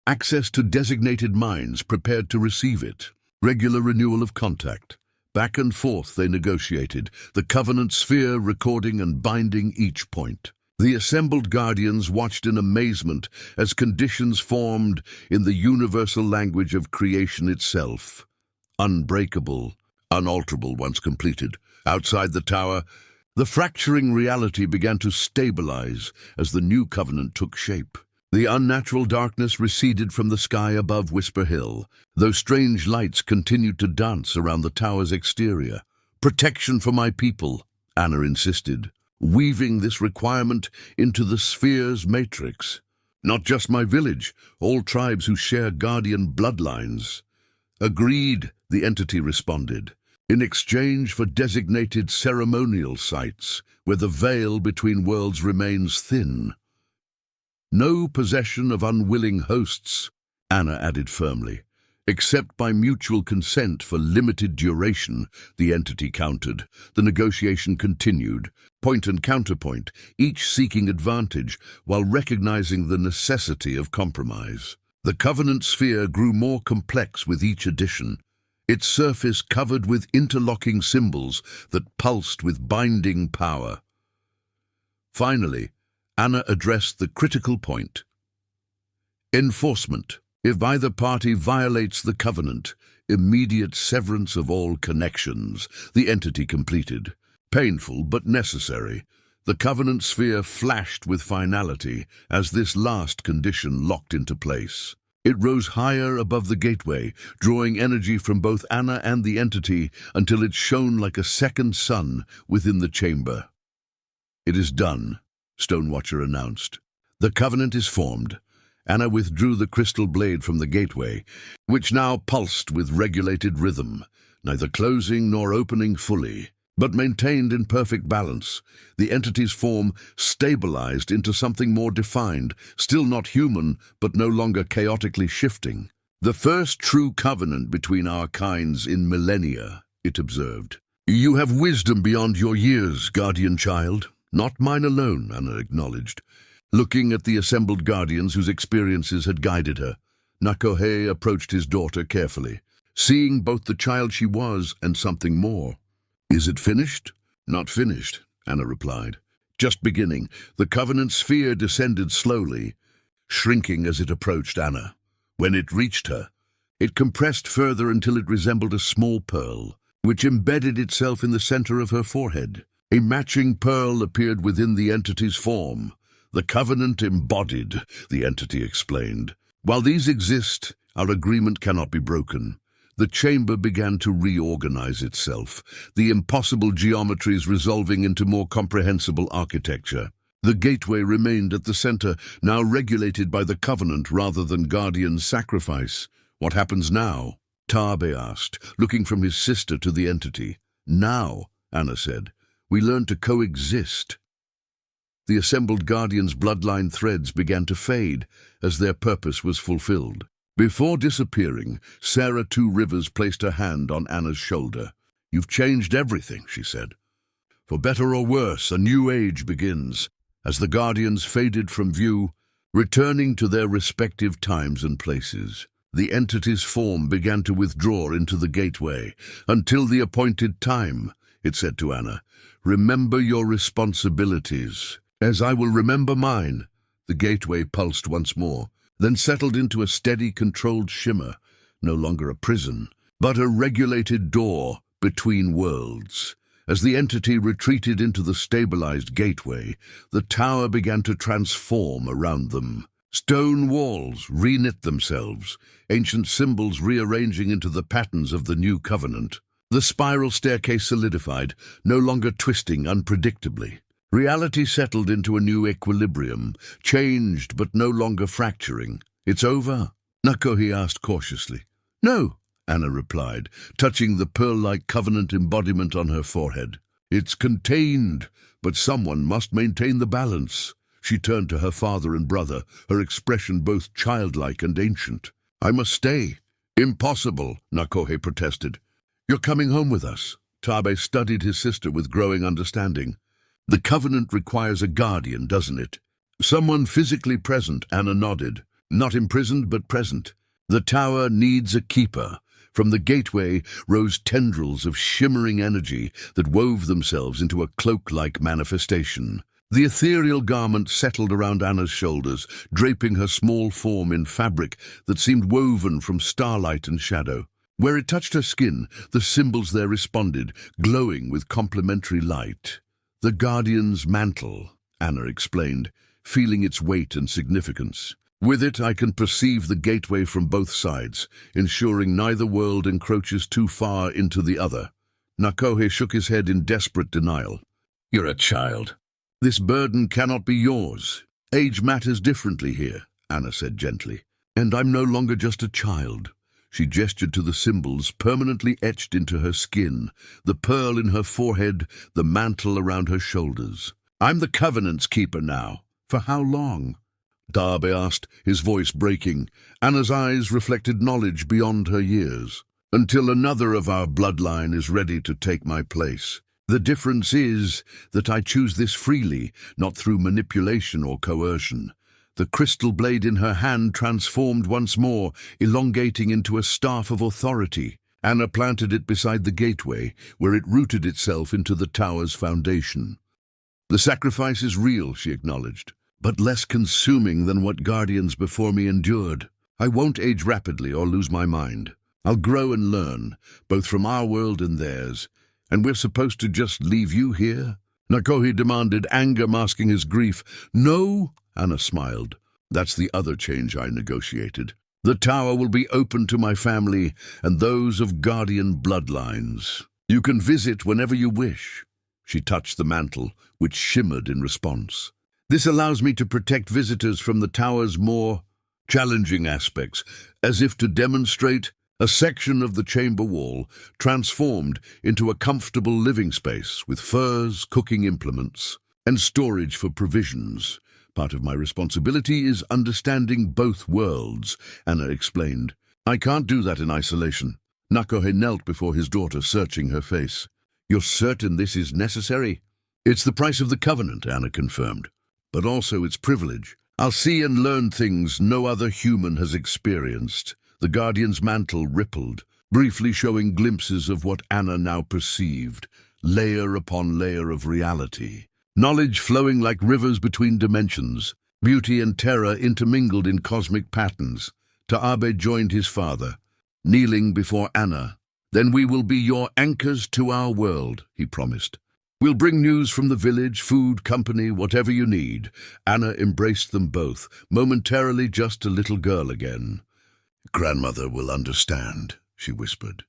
S1: access to designated minds prepared to receive it. Regular renewal of contact. Back and forth they negotiated, the Covenant Sphere recording and binding each point. The assembled guardians watched in amazement as conditions formed in the universal language of creation itself. Unbreakable, unalterable once completed. Outside the tower, the fracturing reality began to stabilize as the new covenant took shape. The unnatural darkness receded from the sky above Whisper Hill, though strange lights continued to dance around the tower's exterior. "Protection for my people," Anna insisted, weaving this requirement into the sphere's matrix. "Not just my village, all tribes who share guardian bloodlines." "Agreed," the entity responded, "in exchange for designated ceremonial sites where the veil between worlds remains thin." "No possession of unwilling hosts," Anna added firmly. "Except by mutual consent for limited duration," the entity countered. The negotiation continued, point and counterpoint, each seeking advantage while recognizing the necessity of compromise. The Covenant Sphere grew more complex with each addition, its surface covered with interlocking symbols that pulsed with binding power. Finally, Anna addressed the critical point. Enforcement. If either party violates the covenant, immediate severance of all connections, the entity completed. Painful but necessary. The Covenant Sphere flashed with finality as this last condition locked into place. It rose higher above the gateway, drawing energy from both Anna and the entity until it shone like a second sun within the chamber. "It is done," Stonewatcher announced. "The covenant is formed." Anna withdrew the crystal blade from the gateway, which now pulsed with regulated rhythm, neither closing nor opening fully, but maintained in perfect balance. The entity's form stabilized into something more defined, still not human, but no longer chaotically shifting. "The first true covenant between our kinds in millennia," it observed. "You have wisdom beyond your years, guardian child." "Not mine alone," Anna acknowledged, looking at the assembled guardians whose experiences had guided her. Nakohe approached his daughter carefully, seeing both the child she was and something more. "Is it finished?" "Not finished," Anna replied. "Just beginning." The Covenant Sphere descended slowly, shrinking as it approached Anna. When it reached her, it compressed further until it resembled a small pearl, which embedded itself in the center of her forehead. A matching pearl appeared within the entity's form. "The covenant embodied," the entity explained. "While these exist, our agreement cannot be broken." The chamber began to reorganize itself, the impossible geometries resolving into more comprehensible architecture. The gateway remained at the center, now regulated by the covenant rather than guardian sacrifice. "What happens now?" Tabe asked, looking from his sister to the entity. "Now," Anna said, "we learn to coexist." The assembled guardians' bloodline threads began to fade as their purpose was fulfilled. Before disappearing, Sarah Two Rivers placed her hand on Anna's shoulder. "You've changed everything," she said. "For better or worse, a new age begins." As the guardians faded from view, returning to their respective times and places, the entity's form began to withdraw into the gateway. "Until the appointed time," it said to Anna, "remember your responsibilities, as I will remember mine." The gateway pulsed once more, then settled into a steady, controlled shimmer, no longer a prison, but a regulated door between worlds. As the entity retreated into the stabilized gateway, the tower began to transform around them. Stone walls reknit themselves, ancient symbols rearranging into the patterns of the new covenant. The spiral staircase solidified, no longer twisting unpredictably. Reality settled into a new equilibrium, changed but no longer fracturing. "It's over?" Nakohe asked cautiously. "No," Anna replied, touching the pearl-like covenant embodiment on her forehead. "It's contained, but someone must maintain the balance." She turned to her father and brother, her expression both childlike and ancient. "I must stay." "Impossible," Nakohe protested. "You're coming home with us." Taabe studied his sister with growing understanding. "The covenant requires a guardian, doesn't it?" "Someone physically present," Anna nodded. "Not imprisoned, but present. The tower needs a keeper." From the gateway rose tendrils of shimmering energy that wove themselves into a cloak-like manifestation. The ethereal garment settled around Anna's shoulders, draping her small form in fabric that seemed woven from starlight and shadow. Where it touched her skin, the symbols there responded, glowing with complementary light. "The Guardian's mantle," Anna explained, feeling its weight and significance. "With it I can perceive the gateway from both sides, ensuring neither world encroaches too far into the other." Nakohe shook his head in desperate denial. "You're a child. This burden cannot be yours. Age matters differently here," Anna said gently. "And I'm no longer just a child." She gestured to the symbols permanently etched into her skin, the pearl in her forehead, the mantle around her shoulders. "I'm the Covenant's keeper now." "For how long?" Taabe asked, his voice breaking. Anna's eyes reflected knowledge beyond her years. "Until another of our bloodline is ready to take my place. The difference is that I choose this freely, not through manipulation or coercion." The crystal blade in her hand transformed once more, elongating into a staff of authority. Anna planted it beside the gateway, where it rooted itself into the tower's foundation. "The sacrifice is real," she acknowledged, "but less consuming than what guardians before me endured. I won't age rapidly or lose my mind. I'll grow and learn, both from our world and theirs. And we're supposed to just leave you here?" Nakohe demanded, anger masking his grief. "No," Anna smiled. "That's the other change I negotiated. The tower will be open to my family and those of guardian bloodlines. You can visit whenever you wish." She touched the mantle, which shimmered in response. "This allows me to protect visitors from the tower's more challenging aspects, as if to demonstrate." A section of the chamber wall transformed into a comfortable living space with furs, cooking implements, and storage for provisions. "Part of my responsibility is understanding both worlds," Anna explained. "I can't do that in isolation." Nakohe knelt before his daughter, searching her face. "You're certain this is necessary?" "It's the price of the covenant," Anna confirmed. "But also its privilege. I'll see and learn things no other human has experienced." The Guardian's mantle rippled, briefly showing glimpses of what Anna now perceived, layer upon layer of reality. Knowledge flowing like rivers between dimensions, beauty and terror intermingled in cosmic patterns. Taabe joined his father, kneeling before Anna. "Then we will be your anchors to our world," he promised. "We'll bring news from the village, food, company, whatever you need." Anna embraced them both, momentarily just a little girl again. "Grandmother will understand," she whispered.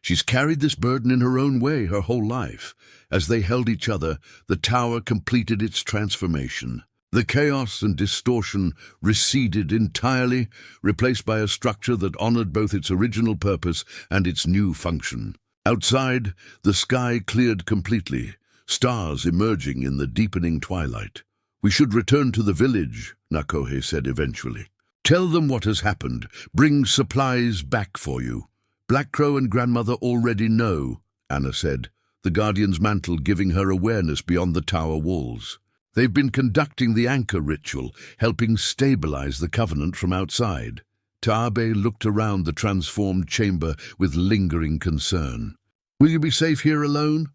S1: "She's carried this burden in her own way her whole life." As they held each other, the tower completed its transformation. The chaos and distortion receded entirely, replaced by a structure that honored both its original purpose and its new function. Outside, the sky cleared completely, stars emerging in the deepening twilight. "We should return to the village," Nakohe said eventually. "Tell them what has happened. Bring supplies back for you." "Black Crow and Grandmother already know," Anna said, the Guardian's mantle giving her awareness beyond the tower walls. "They've been conducting the anchor ritual, helping stabilize the covenant from outside." Taabe looked around the transformed chamber with lingering concern. "Will you be safe here alone?"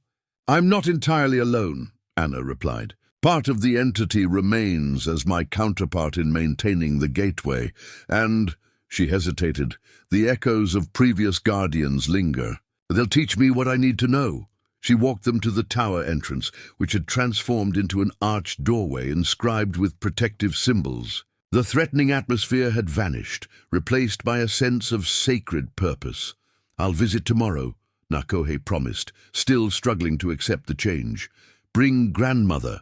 S1: "I'm not entirely alone," Anna replied. "Part of the entity remains as my counterpart in maintaining the gateway, and," she hesitated, "the echoes of previous guardians linger. They'll teach me what I need to know." She walked them to the tower entrance, which had transformed into an arched doorway inscribed with protective symbols. The threatening atmosphere had vanished, replaced by a sense of sacred purpose. "I'll visit tomorrow," Nakohe promised, still struggling to accept the change. "Bring grandmother,"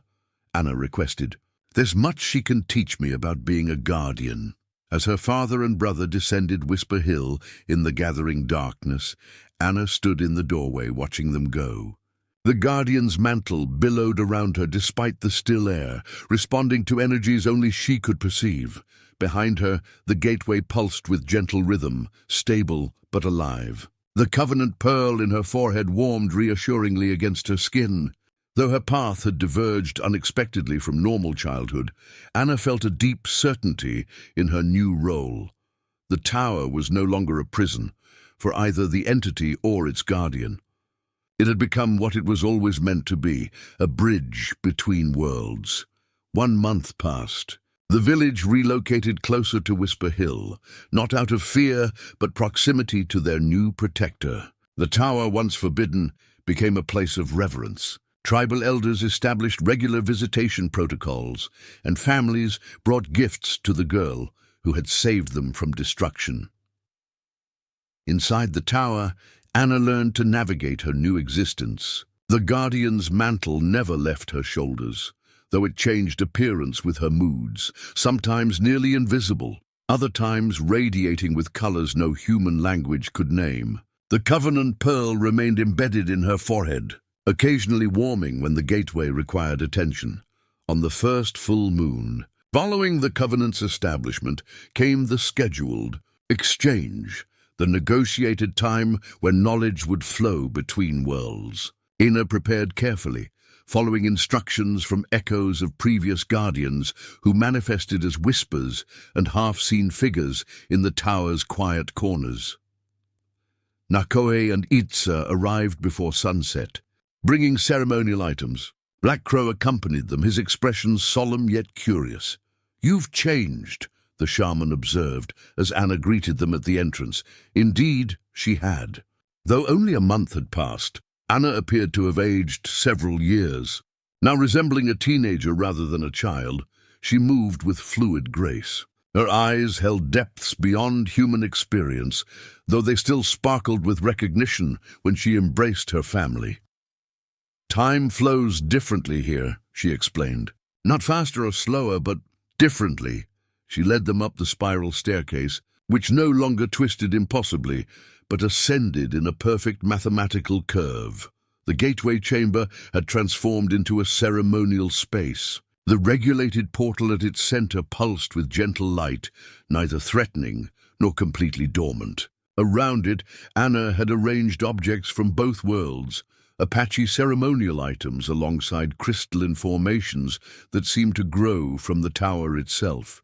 S1: Anna requested. "There's much she can teach me about being a guardian." As her father and brother descended Whisper Hill in the gathering darkness, Anna stood in the doorway watching them go. The Guardian's mantle billowed around her despite the still air, responding to energies only she could perceive. Behind her, the gateway pulsed with gentle rhythm, stable but alive. The covenant pearl in her forehead warmed reassuringly against her skin. Though her path had diverged unexpectedly from normal childhood, Anna felt a deep certainty in her new role. The tower was no longer a prison for either the entity or its guardian. It had become what it was always meant to be, a bridge between worlds. 1 month passed. The village relocated closer to Whisper Hill, not out of fear, but proximity to their new protector. The tower, once forbidden, became a place of reverence. Tribal elders established regular visitation protocols, and families brought gifts to the girl who had saved them from destruction. Inside the tower, Anna learned to navigate her new existence. The Guardian's mantle never left her shoulders, though it changed appearance with her moods, sometimes nearly invisible, other times radiating with colors no human language could name. The Covenant Pearl remained embedded in her forehead, occasionally warming when the gateway required attention. On the first full moon, following the Covenant's establishment, came the scheduled exchange, the negotiated time when knowledge would flow between worlds. Anna prepared carefully, following instructions from echoes of previous guardians who manifested as whispers and half-seen figures in the tower's quiet corners. Nakohe and Itza arrived before sunset, bringing ceremonial items. Black Crow accompanied them, his expression solemn yet curious. "You've changed," the shaman observed as Anna greeted them at the entrance. Indeed, she had. Though only a month had passed, Anna appeared to have aged several years. Now resembling a teenager rather than a child, she moved with fluid grace. Her eyes held depths beyond human experience, though they still sparkled with recognition when she embraced her family. "Time flows differently here," she explained. "Not faster or slower, but differently." She led them up the spiral staircase, which no longer twisted impossibly, but ascended in a perfect mathematical curve. The gateway chamber had transformed into a ceremonial space. The regulated portal at its center pulsed with gentle light, neither threatening nor completely dormant. Around it, Anna had arranged objects from both worlds, Apache ceremonial items alongside crystalline formations that seemed to grow from the tower itself.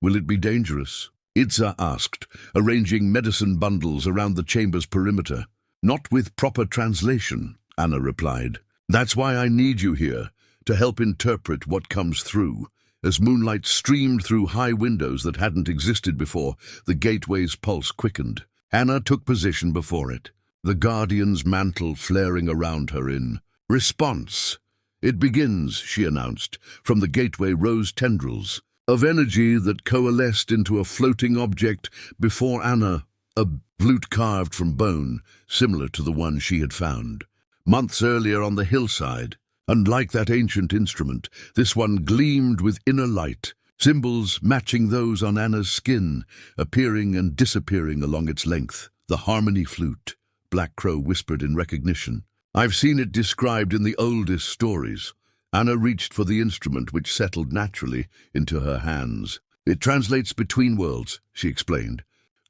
S1: "Will it be dangerous?" Itza asked, arranging medicine bundles around the chamber's perimeter. "Not with proper translation," Anna replied. "That's why I need you here, to help interpret what comes through." As moonlight streamed through high windows that hadn't existed before, the gateway's pulse quickened. Anna took position before it, the Guardian's mantle flaring around her in response. "It begins," she announced. From the gateway rose tendrils of energy that coalesced into a floating object before Anna, a flute carved from bone, similar to the one she had found months earlier on the hillside. Unlike that ancient instrument, this one gleamed with inner light, symbols matching those on Anna's skin, appearing and disappearing along its length. "The harmony flute," Black Crow whispered in recognition. "I've seen it described in the oldest stories." Anna reached for the instrument, which settled naturally into her hands. "It translates between worlds," she explained.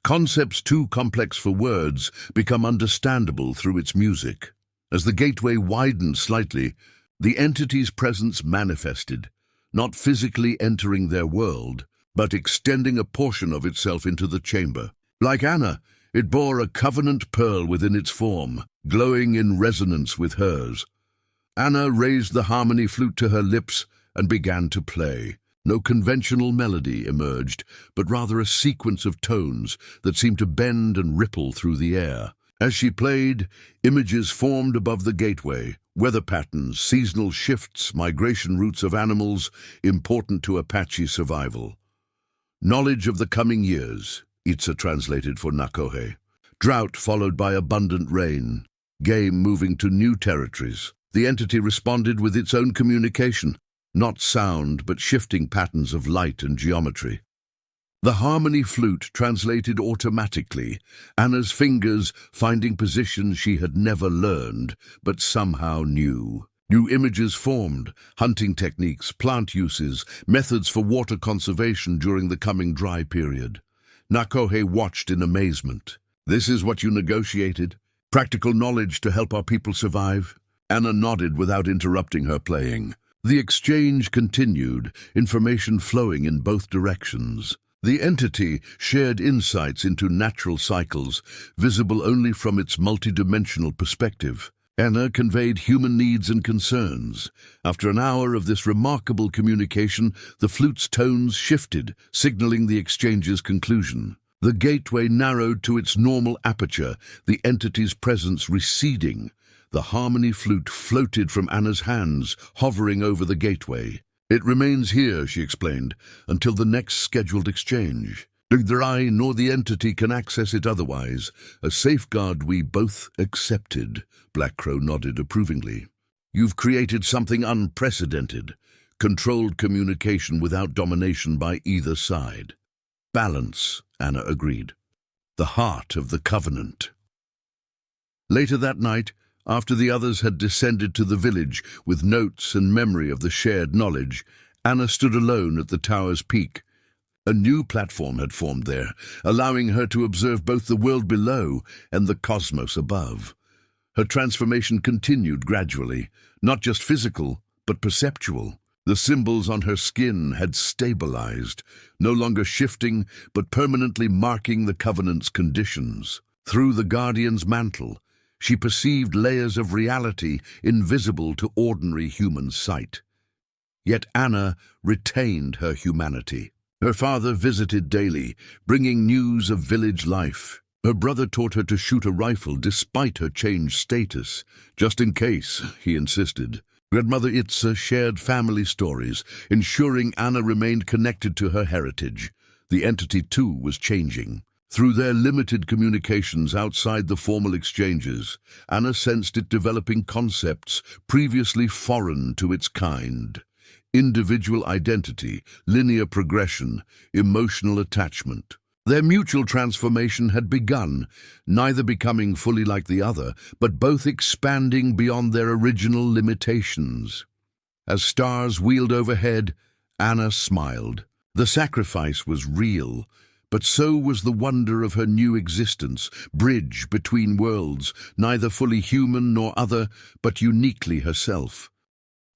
S1: "Concepts too complex for words become understandable through its music." As the gateway widened slightly, the entity's presence manifested, not physically entering their world, but extending a portion of itself into the chamber. Like Anna, it bore a covenant pearl within its form, glowing in resonance with hers. Anna raised the harmony flute to her lips and began to play. No conventional melody emerged, but rather a sequence of tones that seemed to bend and ripple through the air. As she played, images formed above the gateway, weather patterns, seasonal shifts, migration routes of animals important to Apache survival. Knowledge of the coming years, Itza translated for Nakohe. Drought followed by abundant rain, game moving to new territories. The entity responded with its own communication, not sound but shifting patterns of light and geometry. The harmony flute translated automatically, Anna's fingers finding positions she had never learned, but somehow knew. New images formed, hunting techniques, plant uses, methods for water conservation during the coming dry period. Nakohe watched in amazement. "This is what you negotiated? Practical knowledge to help our people survive?" Anna nodded without interrupting her playing. The exchange continued, information flowing in both directions. The entity shared insights into natural cycles, visible only from its multidimensional perspective. Anna conveyed human needs and concerns. After an hour of this remarkable communication, the flute's tones shifted, signaling the exchange's conclusion. The gateway narrowed to its normal aperture, the entity's presence receding. The harmony flute floated from Anna's hands, hovering over the gateway. "It remains here," she explained, "until the next scheduled exchange. Neither I nor the entity can access it otherwise, a safeguard we both accepted." Black Crow nodded approvingly. "You've created something unprecedented, controlled communication without domination by either side." "Balance," Anna agreed. "The heart of the covenant." Later that night, after the others had descended to the village with notes and memory of the shared knowledge, Anna stood alone at the tower's peak. A new platform had formed there, allowing her to observe both the world below and the cosmos above. Her transformation continued gradually, not just physical, but perceptual. The symbols on her skin had stabilized, no longer shifting, but permanently marking the Covenant's conditions. Through the Guardian's mantle, she perceived layers of reality invisible to ordinary human sight. Yet Anna retained her humanity. Her father visited daily, bringing news of village life. Her brother taught her to shoot a rifle despite her changed status, just in case, he insisted. Grandmother Itza shared family stories, ensuring Anna remained connected to her heritage. The entity, too, was changing. Through their limited communications outside the formal exchanges, Anna sensed it developing concepts previously foreign to its kind. Individual identity, linear progression, emotional attachment. Their mutual transformation had begun, neither becoming fully like the other, but both expanding beyond their original limitations. As stars wheeled overhead, Anna smiled. The sacrifice was real, but so was the wonder of her new existence, bridge between worlds, neither fully human nor other, but uniquely herself.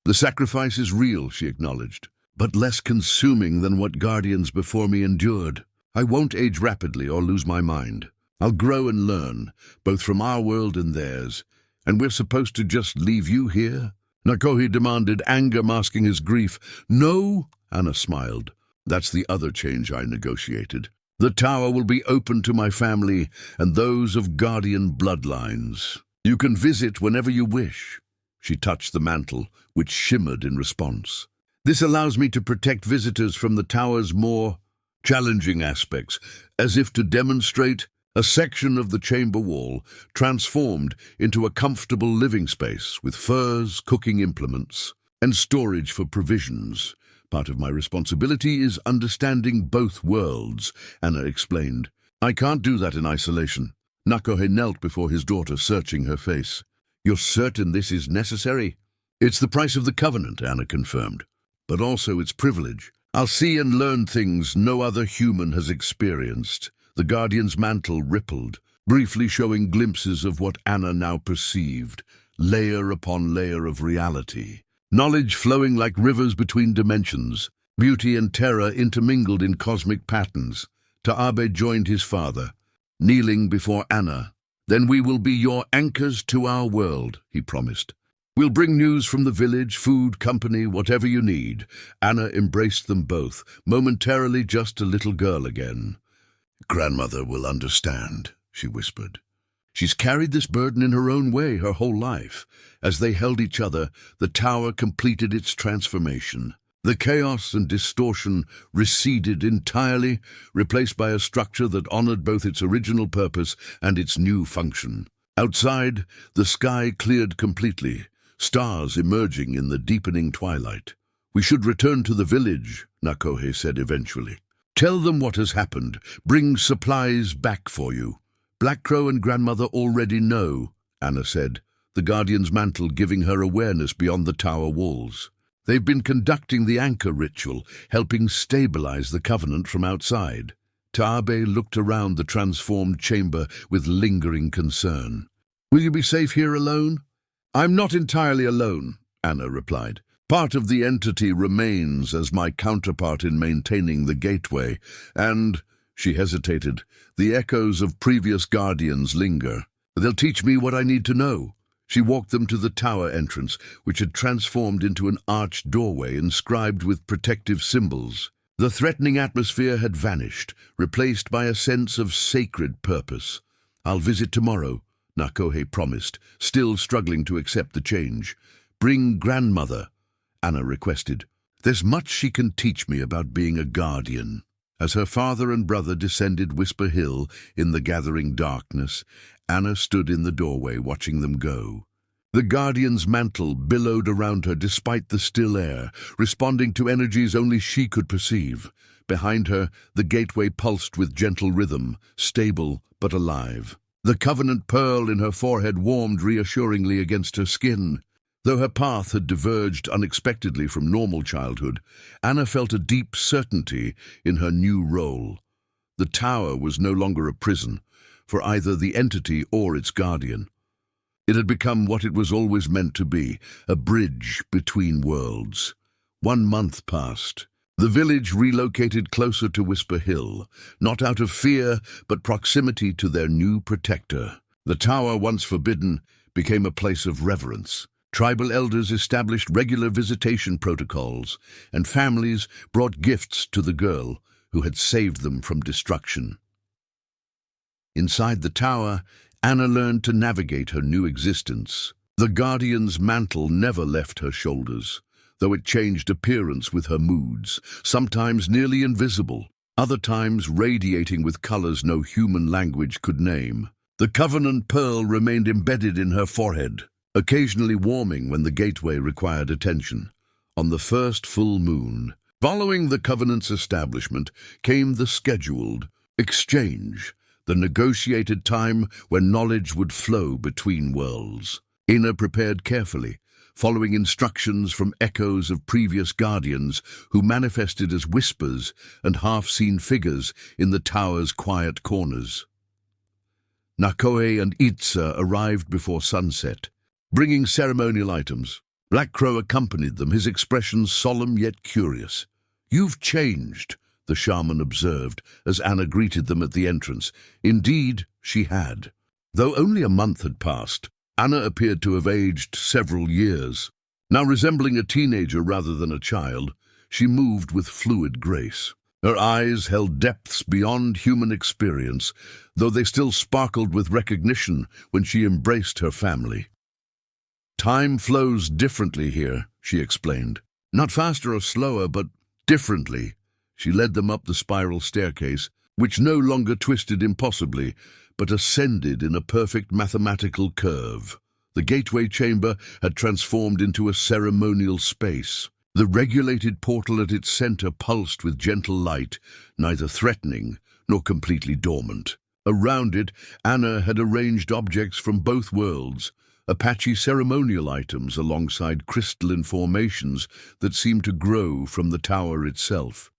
S1: "The sacrifice is real," she acknowledged, "but less consuming than what guardians before me endured. I won't age rapidly or lose my mind. I'll grow and learn, both from our world and theirs. And we're supposed to just leave you here?" Nakohe demanded, anger masking his grief. "No," Anna smiled. "That's the other change I negotiated. The tower will be open to my family and those of guardian bloodlines. You can visit whenever you wish." She touched the mantle, which shimmered in response. "This allows me to protect visitors from the tower's more challenging aspects, as if to demonstrate." A section of the chamber wall transformed into a comfortable living space with furs, cooking implements, and storage for provisions. "Part of my responsibility is understanding both worlds," Anna explained. "I can't do that in isolation." Nakohe knelt before his daughter, searching her face. "You're certain this is necessary?" "It's the price of the covenant," Anna confirmed. "But also its privilege. I'll see and learn things no other human has experienced." The Guardian's mantle rippled, briefly showing glimpses of what Anna now perceived, layer upon layer of reality. Knowledge flowing like rivers between dimensions, beauty and terror intermingled in cosmic patterns. Taabe joined his father, kneeling before Anna. "Then we will be your anchors to our world," he promised. "We'll bring news from the village, food, company, whatever you need." Anna embraced them both, momentarily just a little girl again. "Grandmother will understand," she whispered. She's carried this burden in her own way her whole life. As they held each other, the tower completed its transformation. The chaos and distortion receded entirely, replaced by a structure that honored both its original purpose and its new function. Outside, the sky cleared completely, stars emerging in the deepening twilight. "We should return to the village," Nakohe said eventually. "Tell them what has happened. Bring supplies back for you." "Black Crow and Grandmother already know," Anna said, the Guardian's mantle giving her awareness beyond the tower walls. "They've been conducting the anchor ritual, helping stabilize the Covenant from outside." Taabe looked around the transformed chamber with lingering concern. "Will you be safe here alone?" "I'm not entirely alone," Anna replied. "Part of the entity remains as my counterpart in maintaining the gateway, and," she hesitated, "the echoes of previous guardians linger. They'll teach me what I need to know." She walked them to the tower entrance, which had transformed into an arched doorway inscribed with protective symbols. The threatening atmosphere had vanished, replaced by a sense of sacred purpose. "I'll visit tomorrow," Nakohe promised, still struggling to accept the change. "Bring Grandmother," Anna requested. "There's much she can teach me about being a guardian." As her father and brother descended Whisper Hill in the gathering darkness, Anna stood in the doorway watching them go. The Guardian's mantle billowed around her despite the still air, responding to energies only she could perceive. Behind her, the gateway pulsed with gentle rhythm, stable but alive. The Covenant pearl in her forehead warmed reassuringly against her skin. Though her path had diverged unexpectedly from normal childhood, Anna felt a deep certainty in her new role. The tower was no longer a prison for either the entity or its guardian. It had become what it was always meant to be, a bridge between worlds. 1 month passed. The village relocated closer to Whisper Hill, not out of fear, but proximity to their new protector. The tower, once forbidden, became a place of reverence. Tribal elders established regular visitation protocols, and families brought gifts to the girl who had saved them from destruction. Inside the tower, Anna learned to navigate her new existence. The Guardian's mantle never left her shoulders, though it changed appearance with her moods, sometimes nearly invisible, other times radiating with colors no human language could name. The Covenant pearl remained embedded in her forehead, occasionally warming when the gateway required attention. On the first full moon, following the Covenant's establishment, came the scheduled exchange, the negotiated time when knowledge would flow between worlds. Ina prepared carefully, following instructions from echoes of previous guardians who manifested as whispers and half-seen figures in the tower's quiet corners. Nakohe and Itza arrived before sunset, bringing ceremonial items. Black Crow accompanied them, his expression solemn yet curious. "You've changed," the shaman observed as Anna greeted them at the entrance. Indeed, she had. Though only a month had passed, Anna appeared to have aged several years. Now resembling a teenager rather than a child, she moved with fluid grace. Her eyes held depths beyond human experience, though they still sparkled with recognition when she embraced her family. "Time flows differently here," she explained. "Not faster or slower, but differently." She led them up the spiral staircase, which no longer twisted impossibly, but ascended in a perfect mathematical curve. The gateway chamber had transformed into a ceremonial space. The regulated portal at its center pulsed with gentle light, neither threatening nor completely dormant. Around it, Anna had arranged objects from both worlds, Apache ceremonial items alongside crystalline formations that seemed to grow from the tower itself.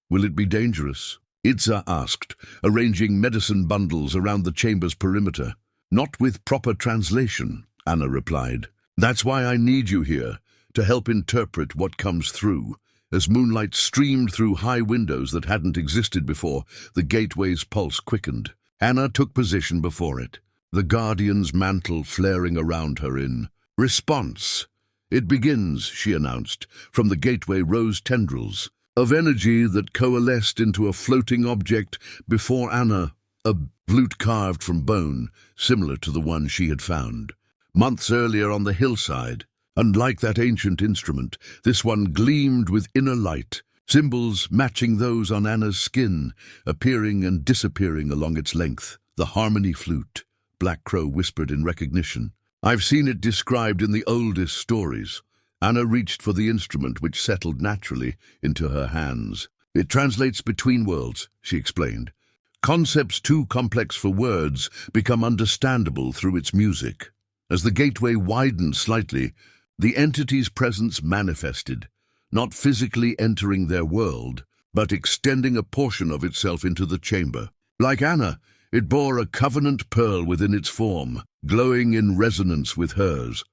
S1: "Will it be dangerous?" Itza asked, arranging medicine bundles around the chamber's perimeter. "Not with proper translation," Anna replied. "That's why I need you here, to help interpret what comes through." As moonlight streamed through high windows that hadn't existed before, the gateway's pulse quickened. Anna took position before it, the Guardian's mantle flaring around her in response. "It begins," she announced. From the gateway rose tendrils of energy that coalesced into a floating object before Anna. a flute carved from bone, similar to the one she had found months earlier on the hillside. Unlike that ancient instrument, this one gleamed with inner light, symbols matching those on Anna's skin, appearing and disappearing along its length. "The harmony flute," Black Crow whispered in recognition. "I've seen it described in the oldest stories." Anna reached for the instrument, which settled naturally into her hands. "It translates between worlds," she explained. "Concepts too complex for words become understandable through its music." As the gateway widened slightly, the entity's presence manifested, not physically entering their world, but extending a portion of itself into the chamber. Like Anna, it bore a covenant pearl within its form, glowing in resonance with hers.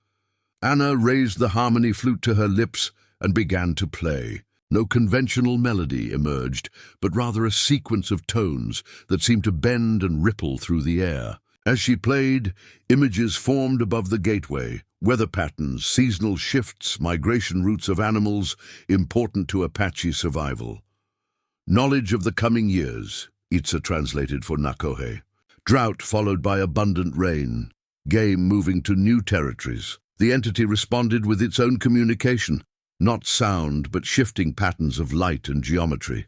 S1: Anna raised the harmony flute to her lips and began to play. No conventional melody emerged, but rather a sequence of tones that seemed to bend and ripple through the air. As she played, images formed above the gateway, weather patterns, seasonal shifts, migration routes of animals important to Apache survival. "Knowledge of the coming years," Itza translated for Nakohe. "Drought followed by abundant rain, game moving to new territories." The entity responded with its own communication, not sound, but shifting patterns of light and geometry.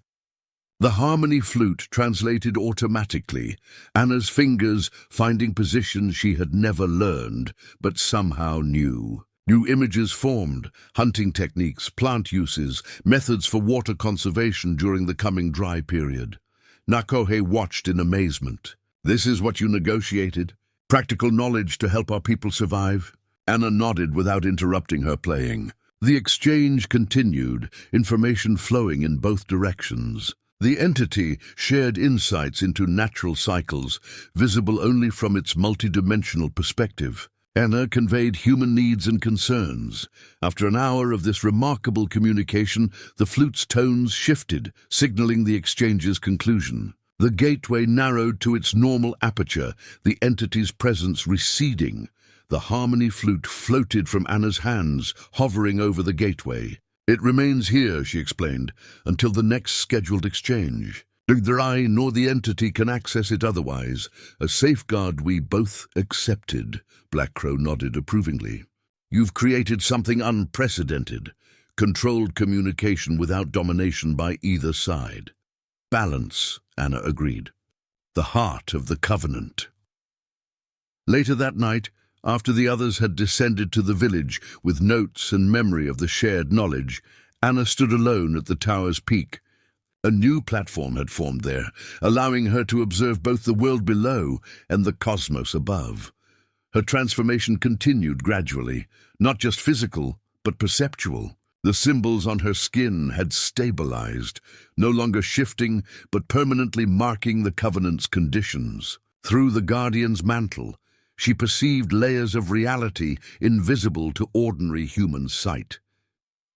S1: The harmony flute translated automatically, Anna's fingers finding positions she had never learned, but somehow knew. New images formed, hunting techniques, plant uses, methods for water conservation during the coming dry period. Nakohe watched in amazement. "This is what you negotiated? Practical knowledge to help our people survive?" Anna nodded without interrupting her playing. The exchange continued, information flowing in both directions. The entity shared insights into natural cycles, visible only from its multidimensional perspective. Anna conveyed human needs and concerns. After an hour of this remarkable communication, the flute's tones shifted, signaling the exchange's conclusion. The gateway narrowed to its normal aperture, the entity's presence receding. The harmony flute floated from Anna's hands, hovering over the gateway. "It remains here," she explained, "until the next scheduled exchange. Neither I nor the entity can access it otherwise, a safeguard we both accepted." Black Crow nodded approvingly. "You've created something unprecedented, controlled communication without domination by either side." "Balance," Anna agreed. "The heart of the covenant." Later that night, after the others had descended to the village with notes and memory of the shared knowledge, Anna stood alone at the tower's peak. A new platform had formed there, allowing her to observe both the world below and the cosmos above. Her transformation continued gradually, not just physical, but perceptual. The symbols on her skin had stabilized, no longer shifting, but permanently marking the Covenant's conditions. Through the Guardian's mantle, she perceived layers of reality invisible to ordinary human sight.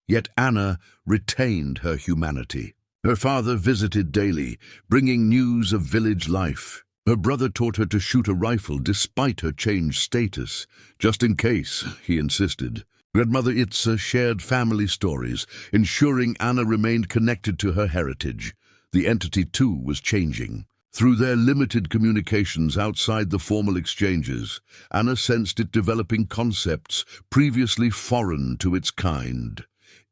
S1: Yet Anna retained her humanity. Her father visited daily, bringing news of village life. Her brother taught her to shoot a rifle despite her changed status, just in case, he insisted. Grandmother Itza shared family stories, ensuring Anna remained connected to her heritage. The entity, too, was changing. Through their limited communications outside the formal exchanges, Anna sensed it developing concepts previously foreign to its kind.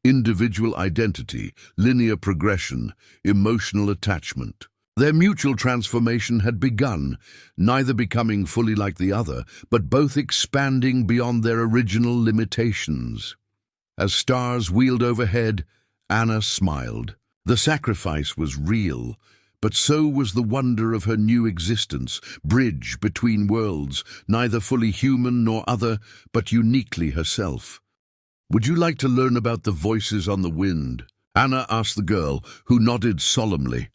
S1: Individual identity, linear progression, emotional attachment. Their mutual transformation had begun, neither becoming fully like the other, but both expanding beyond their original limitations. As stars wheeled overhead, Anna smiled. The sacrifice was real, but so was the wonder of her new existence, bridge between worlds, neither fully human nor other, but uniquely herself. "Would you like to learn about the voices on the wind?" Anna asked the girl, who nodded solemnly.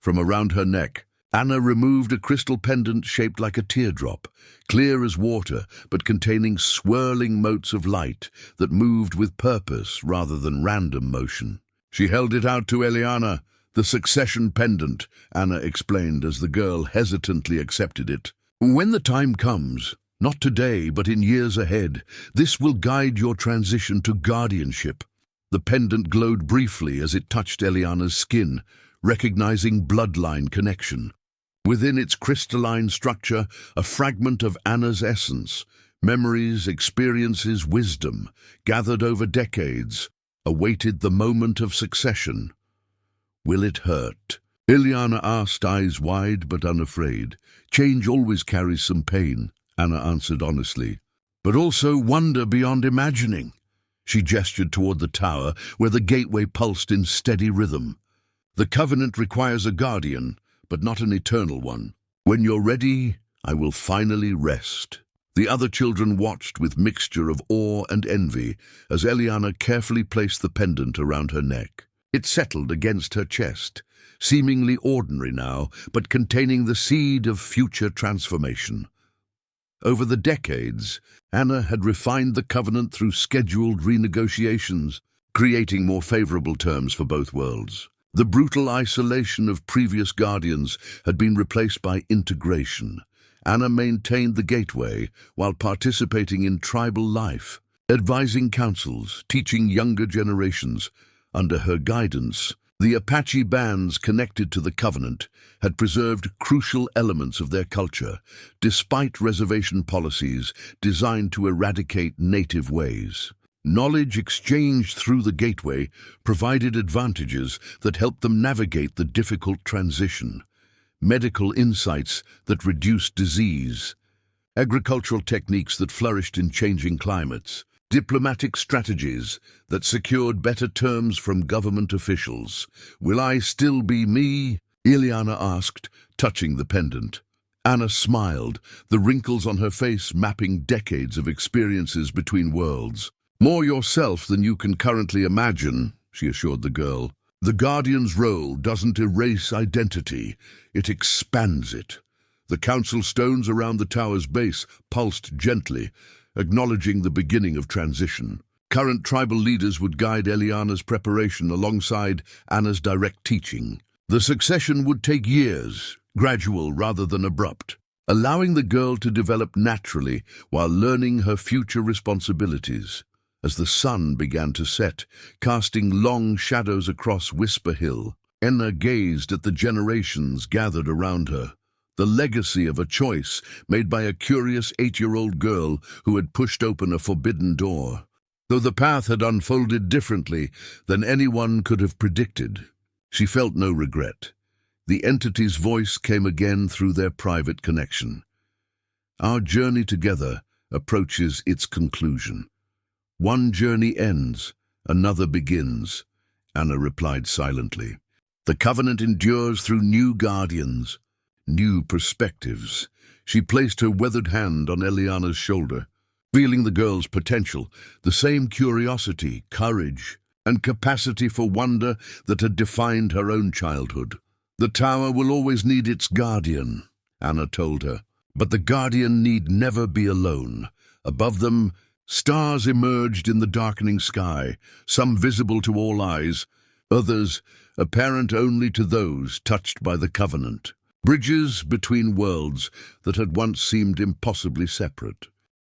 S1: From around her neck, Anna removed a crystal pendant shaped like a teardrop, clear as water, but containing swirling motes of light that moved with purpose rather than random motion. She held it out to Eliana. "The succession pendant," Anna explained as the girl hesitantly accepted it. "When the time comes, not today but in years ahead, this will guide your transition to guardianship." The pendant glowed briefly as it touched Eliana's skin, recognizing bloodline connection. Within its crystalline structure, a fragment of Anna's essence, memories, experiences, wisdom, gathered over decades, awaited the moment of succession. Will it hurt? Ileana asked, eyes wide but unafraid. Change always carries some pain, Anna answered honestly, but also wonder beyond imagining. She gestured toward the tower, where the gateway pulsed in steady rhythm. The covenant requires a guardian, but not an eternal one. When you're ready, I will finally rest. The other children watched with mixture of awe and envy as Ileana carefully placed the pendant around her neck. It settled against her chest, seemingly ordinary now, but containing the seed of future transformation. Over the decades, Anna had refined the covenant through scheduled renegotiations, creating more favorable terms for both worlds. The brutal isolation of previous guardians had been replaced by integration. Anna maintained the gateway while participating in tribal life, advising councils, teaching younger generations. Under her guidance, the Apache bands connected to the covenant had preserved crucial elements of their culture, despite reservation policies designed to eradicate native ways. Knowledge exchanged through the gateway provided advantages that helped them navigate the difficult transition. Medical insights that reduced disease, agricultural techniques that flourished in changing climates, diplomatic strategies that secured better terms from government officials. Will I still be me? Ileana asked, touching the pendant. Anna smiled, the wrinkles on her face mapping decades of experiences between worlds. More yourself than you can currently imagine, she assured the girl. The Guardian's role doesn't erase identity, it expands it. The council stones around the tower's base pulsed gently, acknowledging the beginning of transition. Current tribal leaders would guide Ileana's preparation alongside Anna's direct teaching. The succession would take years, gradual rather than abrupt, allowing the girl to develop naturally while learning her future responsibilities. As the sun began to set, casting long shadows across Whisper Hill, Anna gazed at the generations gathered around her, the legacy of a choice made by a curious 8-year-old girl who had pushed open a forbidden door. Though the path had unfolded differently than anyone could have predicted, she felt no regret. The entity's voice came again through their private connection. Our journey together approaches its conclusion. One journey ends, another begins, Anna replied silently. The covenant endures through new guardians, new perspectives. She placed her weathered hand on Ileana's shoulder, feeling the girl's potential, the same curiosity, courage, and capacity for wonder that had defined her own childhood. The tower will always need its guardian, Anna told her, but the guardian need never be alone. Above them, stars emerged in the darkening sky, some visible to all eyes, others apparent only to those touched by the covenant. Bridges between worlds that had once seemed impossibly separate.